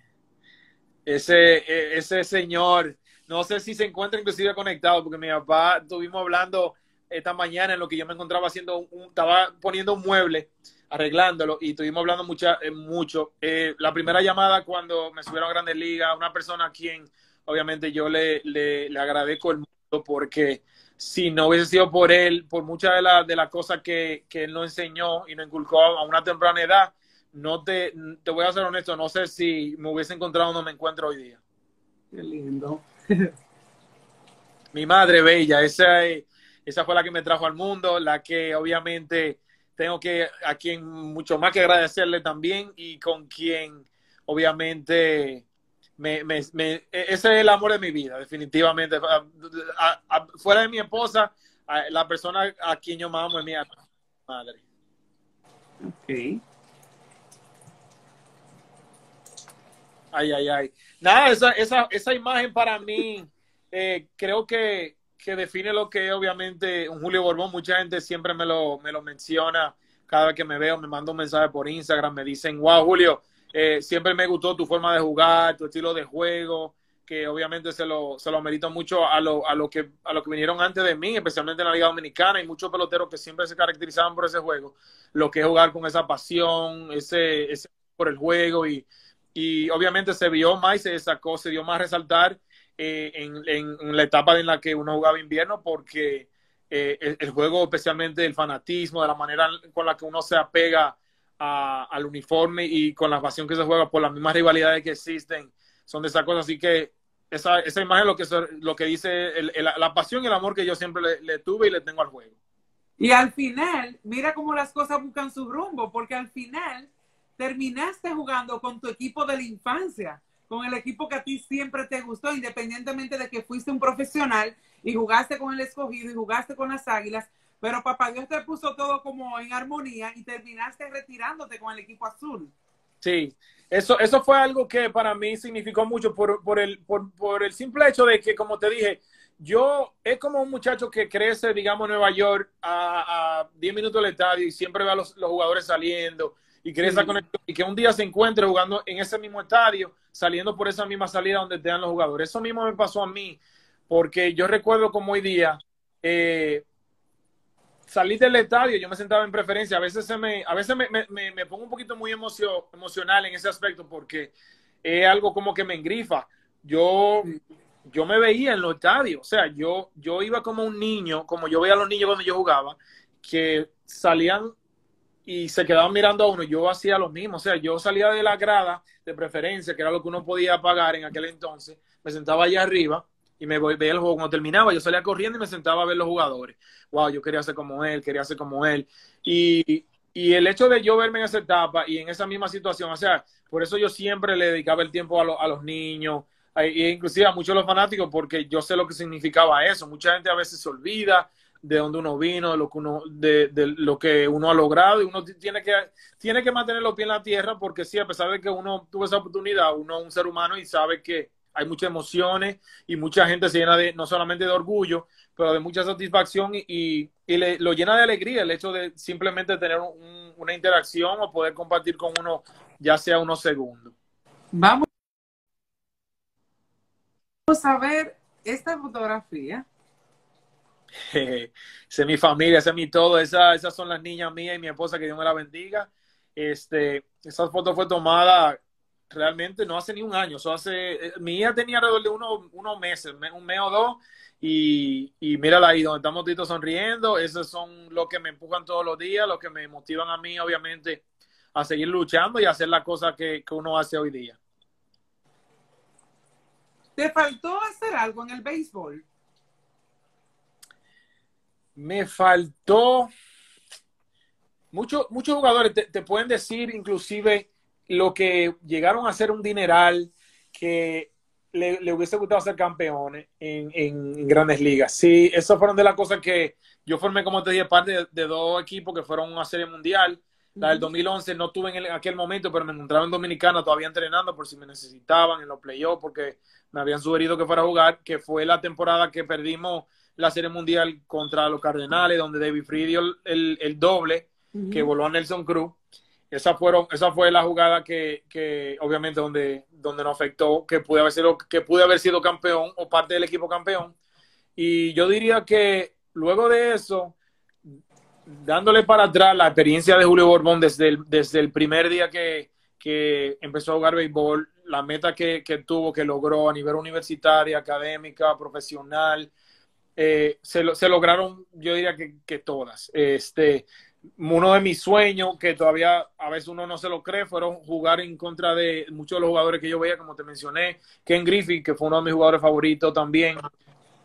ese señor, no sé si se encuentra inclusive conectado, porque mi papá estuvimos hablando esta mañana en lo que yo me encontraba haciendo, estaba poniendo un mueble, arreglándolo, y estuvimos hablando mucho. La primera llamada cuando me subieron a Grandes Ligas, una persona a quien obviamente yo le agradezco el mundo, porque si no hubiese sido por él, por muchas de las cosas que él nos enseñó y nos inculcó a una temprana edad, no te voy a ser honesto, no sé si me hubiese encontrado donde me encuentro hoy día. Qué lindo. Mi madre bella, esa fue la que me trajo al mundo, la que obviamente tengo a quien mucho más que agradecerle también y con quien obviamente ese es el amor de mi vida, definitivamente. Fuera de mi esposa, la persona a quien yo más amo es mi madre. Ok. Ay. Nada, esa imagen para mí creo que define lo que es obviamente un Julio Borbón. Mucha gente siempre me lo menciona cada vez que me veo, me manda un mensaje por Instagram, me dicen, wow, Julio, siempre me gustó tu forma de jugar, tu estilo de juego, que obviamente se lo merito mucho a lo que vinieron antes de mí, especialmente en la Liga Dominicana, y muchos peloteros que siempre se caracterizaban por ese juego, lo que es jugar con esa pasión, ese por el juego, y obviamente se vio más y se destacó, se dio más a resaltar en la etapa en la que uno jugaba invierno, porque el juego, especialmente el fanatismo, de la manera con la que uno se apega al uniforme y con la pasión que se juega por las mismas rivalidades que existen, son de esas cosas. Así que esa imagen lo que dice la pasión y el amor que yo siempre le tuve y le tengo al juego. Y al final, mira cómo las cosas buscan su rumbo, porque al final terminaste jugando con tu equipo de la infancia, con el equipo que a ti siempre te gustó, independientemente de que fuiste un profesional y jugaste con el Escogido y jugaste con las Águilas, pero papá Dios te puso todo como en armonía y terminaste retirándote con el equipo azul. Sí, eso fue algo que para mí significó mucho por el simple hecho de que, como te dije, yo es como un muchacho que crece, digamos, en Nueva York a 10 minutos del estadio y siempre ve a los jugadores saliendo y quiere esa conexión, y que un día se encuentre jugando en ese mismo estadio, saliendo por esa misma salida donde te dan los jugadores. Eso mismo me pasó a mí, porque yo recuerdo como hoy día salí del estadio, yo me sentaba en preferencia, a veces me pongo un poquito muy emocional en ese aspecto, porque es algo como que me engrifa, yo, yo me veía en los estadios, o sea, yo iba como un niño, como yo veía a los niños cuando yo jugaba, que salían y se quedaban mirando a uno, yo hacía lo mismo, o sea, yo salía de la grada de preferencia, que era lo que uno podía pagar en aquel entonces, me sentaba allá arriba y veía el juego. Cuando terminaba, yo salía corriendo y me sentaba a ver los jugadores. Wow, yo quería ser como él, quería ser como él. Y el hecho de yo verme en esa etapa y en esa misma situación, o sea, por eso yo siempre le dedicaba el tiempo a los niños, e inclusive a muchos de los fanáticos, porque yo sé lo que significaba eso. Mucha gente a veces se olvida de dónde uno vino, de lo que uno ha logrado, y uno tiene que mantener los pies en la tierra, porque sí, a pesar de que uno tuvo esa oportunidad, uno es un ser humano y sabe que hay muchas emociones y mucha gente se llena de, no solamente de orgullo, pero de mucha satisfacción lo llena de alegría el hecho de simplemente tener una interacción o poder compartir con uno, ya sea unos segundos. Vamos a ver esta fotografía. Esa es mi familia, esa es mi todo, esas son las niñas mías y mi esposa, que Dios me la bendiga. Esa foto fue tomada realmente no hace ni un año, mi hija tenía alrededor de unos meses, un mes o dos, y mírala ahí donde estamos todos sonriendo. Esos son los que me empujan todos los días, los que me motivan a mí, obviamente, a seguir luchando y a hacer las cosas que uno hace hoy día. ¿Te faltó hacer algo en el béisbol? Me faltó. Muchos jugadores te pueden decir inclusive lo que llegaron a ser un dineral, que le hubiese gustado ser campeones en grandes ligas. Sí, esas fueron de las cosas que yo formé, como te dije, parte de dos equipos que fueron a una serie mundial. La del 2011 no tuve en aquel momento, pero me encontraba en Dominicana todavía entrenando por si me necesitaban en los playoffs, porque me habían sugerido que fuera a jugar, que fue la temporada que perdimos la serie mundial contra los Cardenales, donde David Freese dio el doble, que voló a Nelson Cruz. Esa fue la jugada que obviamente donde nos afectó, que pude haber sido campeón o parte del equipo campeón. Y yo diría que luego de eso, dándole para atrás la experiencia de Julio Borbón desde el primer día que empezó a jugar béisbol, la meta que tuvo, que logró a nivel universitaria, académica, profesional, se lograron, yo diría que todas. Uno de mis sueños, que todavía a veces uno no se lo cree, fueron jugar en contra de muchos de los jugadores que yo veía, como te mencioné, Ken Griffey, que fue uno de mis jugadores favoritos también.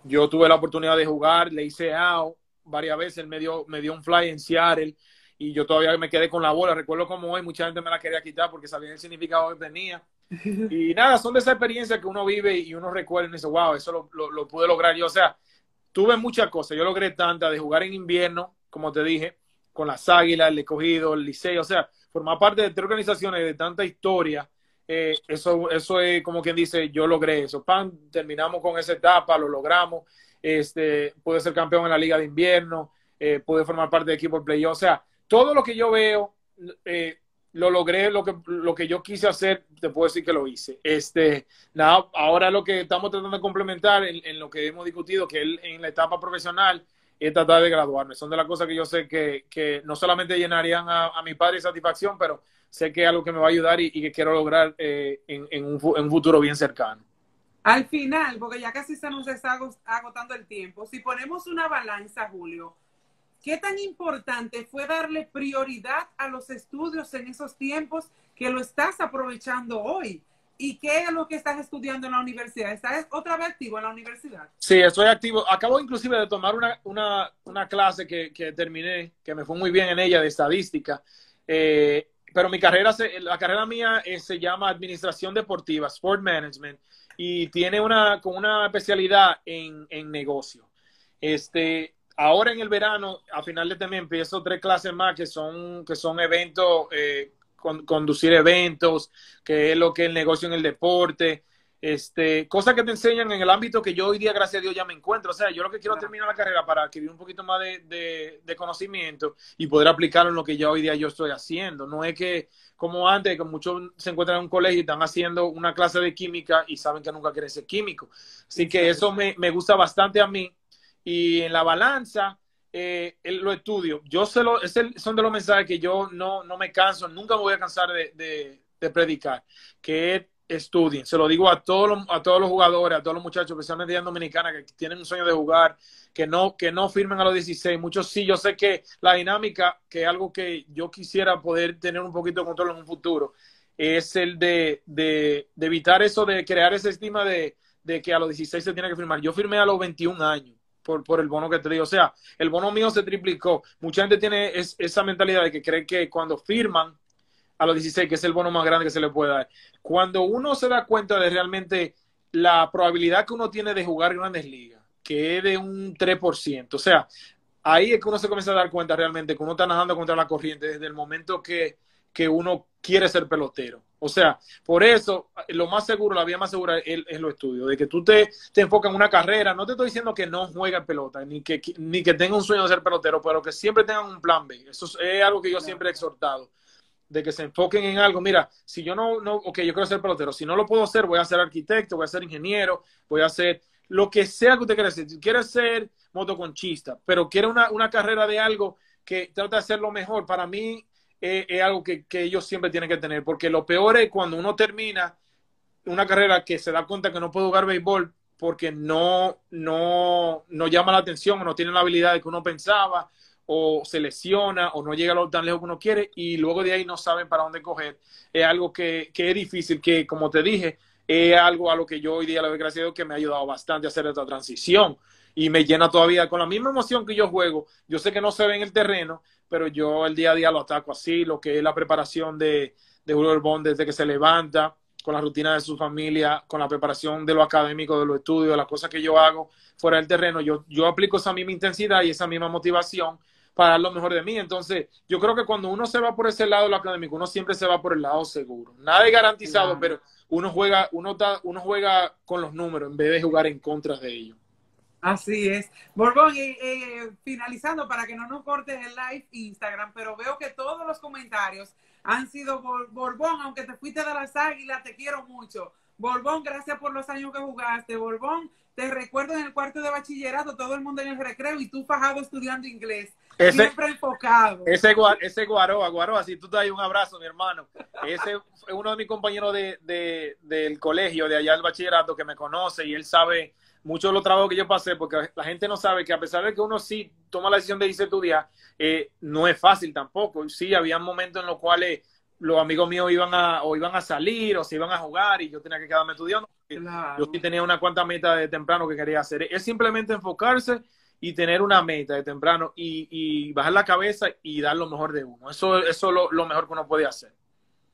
Yo tuve la oportunidad de jugar, le hice out varias veces, él me dio un fly en Seattle y yo todavía me quedé con la bola. Recuerdo como hoy mucha gente me la quería quitar porque sabía el significado que tenía. Y nada, son de esas experiencias que uno vive y uno recuerda y dice, wow, eso lo pude lograr yo. O sea, tuve muchas cosas, yo logré tantas, de jugar en invierno, como te dije, con las Águilas, el Escogido, el Liceo, o sea, formar parte de 3 organizaciones de tanta historia. Eso es como quien dice, yo logré eso. Terminamos con esa etapa, lo logramos. Pude ser campeón en la Liga de Invierno, pude formar parte del equipo de playoff. O sea, todo lo que yo veo, lo logré, lo que yo quise hacer, te puedo decir que lo hice. Nada, ahora lo que estamos tratando de complementar en lo que hemos discutido, que en la etapa profesional, es tratar de graduarme. Son de las cosas que yo sé que no solamente llenarían a mi padre de satisfacción, pero sé que es algo que me va a ayudar y que quiero lograr en un futuro bien cercano. Al final, porque ya casi se nos está agotando el tiempo, si ponemos una balanza, Julio, ¿qué tan importante fue darle prioridad a los estudios en esos tiempos que lo estás aprovechando hoy? ¿Y qué es lo que estás estudiando en la universidad? ¿Estás otra vez activo en la universidad? Sí, estoy activo. Acabo inclusive de tomar una clase que terminé, que me fue muy bien en ella, de estadística. Pero la carrera mía se llama Administración Deportiva, Sport Management, y tiene con una especialidad en negocio. Ahora en el verano, a final de este mes, empiezo 3 clases más que son eventos, conducir eventos, que es lo que es el negocio en el deporte, cosas que te enseñan en el ámbito que yo hoy día, gracias a Dios, ya me encuentro. O sea, yo lo que quiero es terminar la carrera para adquirir un poquito más de conocimiento y poder aplicarlo en lo que ya hoy día yo estoy haciendo. No es que, como antes, que muchos se encuentran en un colegio y están haciendo una clase de química y saben que nunca quieren ser químico. Así que eso me gusta bastante a mí. Y en la balanza, lo estudio. Son de los mensajes que yo no me canso, nunca me voy a cansar de predicar, que estudien. Se lo digo a todos los jugadores, a todos los muchachos, especialmente en Dominicana, que tienen un sueño de jugar, que no firmen a los 16. Muchos sí, yo sé que la dinámica, que es algo que yo quisiera poder tener un poquito de control en un futuro, es el de evitar eso, de crear esa estima de que a los 16 se tiene que firmar. Yo firmé a los 21 años por el bono que te digo. O sea, el bono mío se triplicó. Mucha gente tiene esa mentalidad de que cree que cuando firman a los 16, que es el bono más grande que se le puede dar. Cuando uno se da cuenta de realmente la probabilidad que uno tiene de jugar Grandes Ligas, que es de un 3%, o sea, ahí es que uno se comienza a dar cuenta realmente que uno está nadando contra la corriente desde el momento que uno quiere ser pelotero. O sea, por eso, lo más seguro, la vía más segura es los estudios, de que tú te enfocas en una carrera. No te estoy diciendo que no juegues pelota, ni que tenga un sueño de ser pelotero, pero que siempre tengan un plan B. Eso es algo que yo siempre he exhortado, de que se enfoquen en algo. Mira, si yo ok, yo quiero ser pelotero, si no lo puedo hacer, voy a ser arquitecto, voy a ser ingeniero, voy a hacer lo que sea que usted quiera hacer. Si quieres ser motoconchista, pero quiere una carrera de algo que trata de hacer lo mejor, para mí es algo que ellos siempre tienen que tener, porque lo peor es cuando uno termina una carrera que se da cuenta que no puede jugar béisbol porque no llama la atención o no tiene la habilidad que uno pensaba, o se lesiona o no llega tan lejos que uno quiere, y luego de ahí no saben para dónde coger. Es algo que es difícil, que como te dije, es algo a lo que yo hoy día le doy gracias a Dios, que me ha ayudado bastante a hacer esta transición, y me llena todavía con la misma emoción que yo juego. Yo sé que no se ve en el terreno, pero yo el día a día lo ataco así, lo que es la preparación de Julio Borbón desde que se levanta, con la rutina de su familia, con la preparación de lo académico, de los estudios, de las cosas que yo hago fuera del terreno. Yo aplico esa misma intensidad y esa misma motivación para dar lo mejor de mí. Entonces, yo creo que cuando uno se va por ese lado de lo académico, uno siempre se va por el lado seguro. Nada es garantizado, pero uno juega con los números en vez de jugar en contra de ellos. Así es. Borbón, finalizando para que no nos cortes el live Instagram, pero veo que todos los comentarios han sido Borbón, aunque te fuiste de las Águilas, te quiero mucho. Borbón, gracias por los años que jugaste. Borbón, te recuerdo en el cuarto de bachillerato, todo el mundo en el recreo y tú fajado estudiando inglés. Siempre enfocado. Ese Guaroa, si tú te das un abrazo, mi hermano. Ese es uno de mis compañeros del colegio, de allá del bachillerato, que me conoce y él sabe mucho de los trabajos que yo pasé, porque la gente no sabe que a pesar de que uno sí toma la decisión de irse a estudiar, no es fácil tampoco. Sí, había momentos en los cuales los amigos míos iban a salir o se iban a jugar y yo tenía que quedarme estudiando. Claro. Yo sí tenía una cuanta meta de temprano que quería hacer. Es simplemente enfocarse y tener una meta de temprano y bajar la cabeza y dar lo mejor de uno. Eso es lo mejor que uno puede hacer.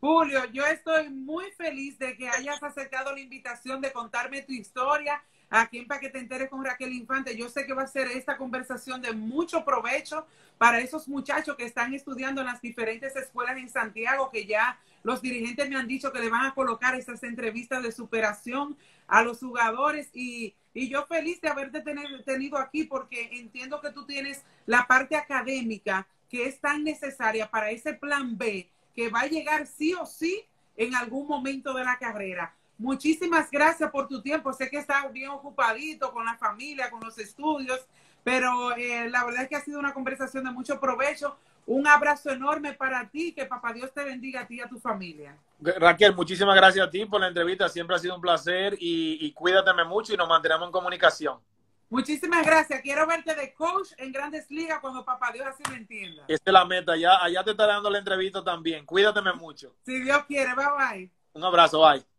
Julio, yo estoy muy feliz de que hayas aceptado la invitación de contarme tu historia aquí en Pa' que te enteres con Raquel Infante. Yo sé que va a ser esta conversación de mucho provecho para esos muchachos que están estudiando en las diferentes escuelas en Santiago, que ya los dirigentes me han dicho que le van a colocar esas entrevistas de superación a los jugadores, y yo feliz de haberte tenido aquí, porque entiendo que tú tienes la parte académica que es tan necesaria para ese plan B que va a llegar sí o sí en algún momento de la carrera. Muchísimas gracias por tu tiempo. Sé que estás bien ocupadito con la familia, con los estudios, pero la verdad es que ha sido una conversación de mucho provecho. Un abrazo enorme para ti, que papá Dios te bendiga a ti y a tu familia. Raquel, muchísimas gracias a ti por la entrevista. Siempre ha sido un placer y cuídateme mucho y nos mantenemos en comunicación. Muchísimas gracias. Quiero verte de coach en Grandes Ligas cuando papá Dios así me entienda. Esa es la meta. Allá te estaré dando la entrevista también. Cuídateme mucho. Si Dios quiere. Bye, bye. Un abrazo. Bye.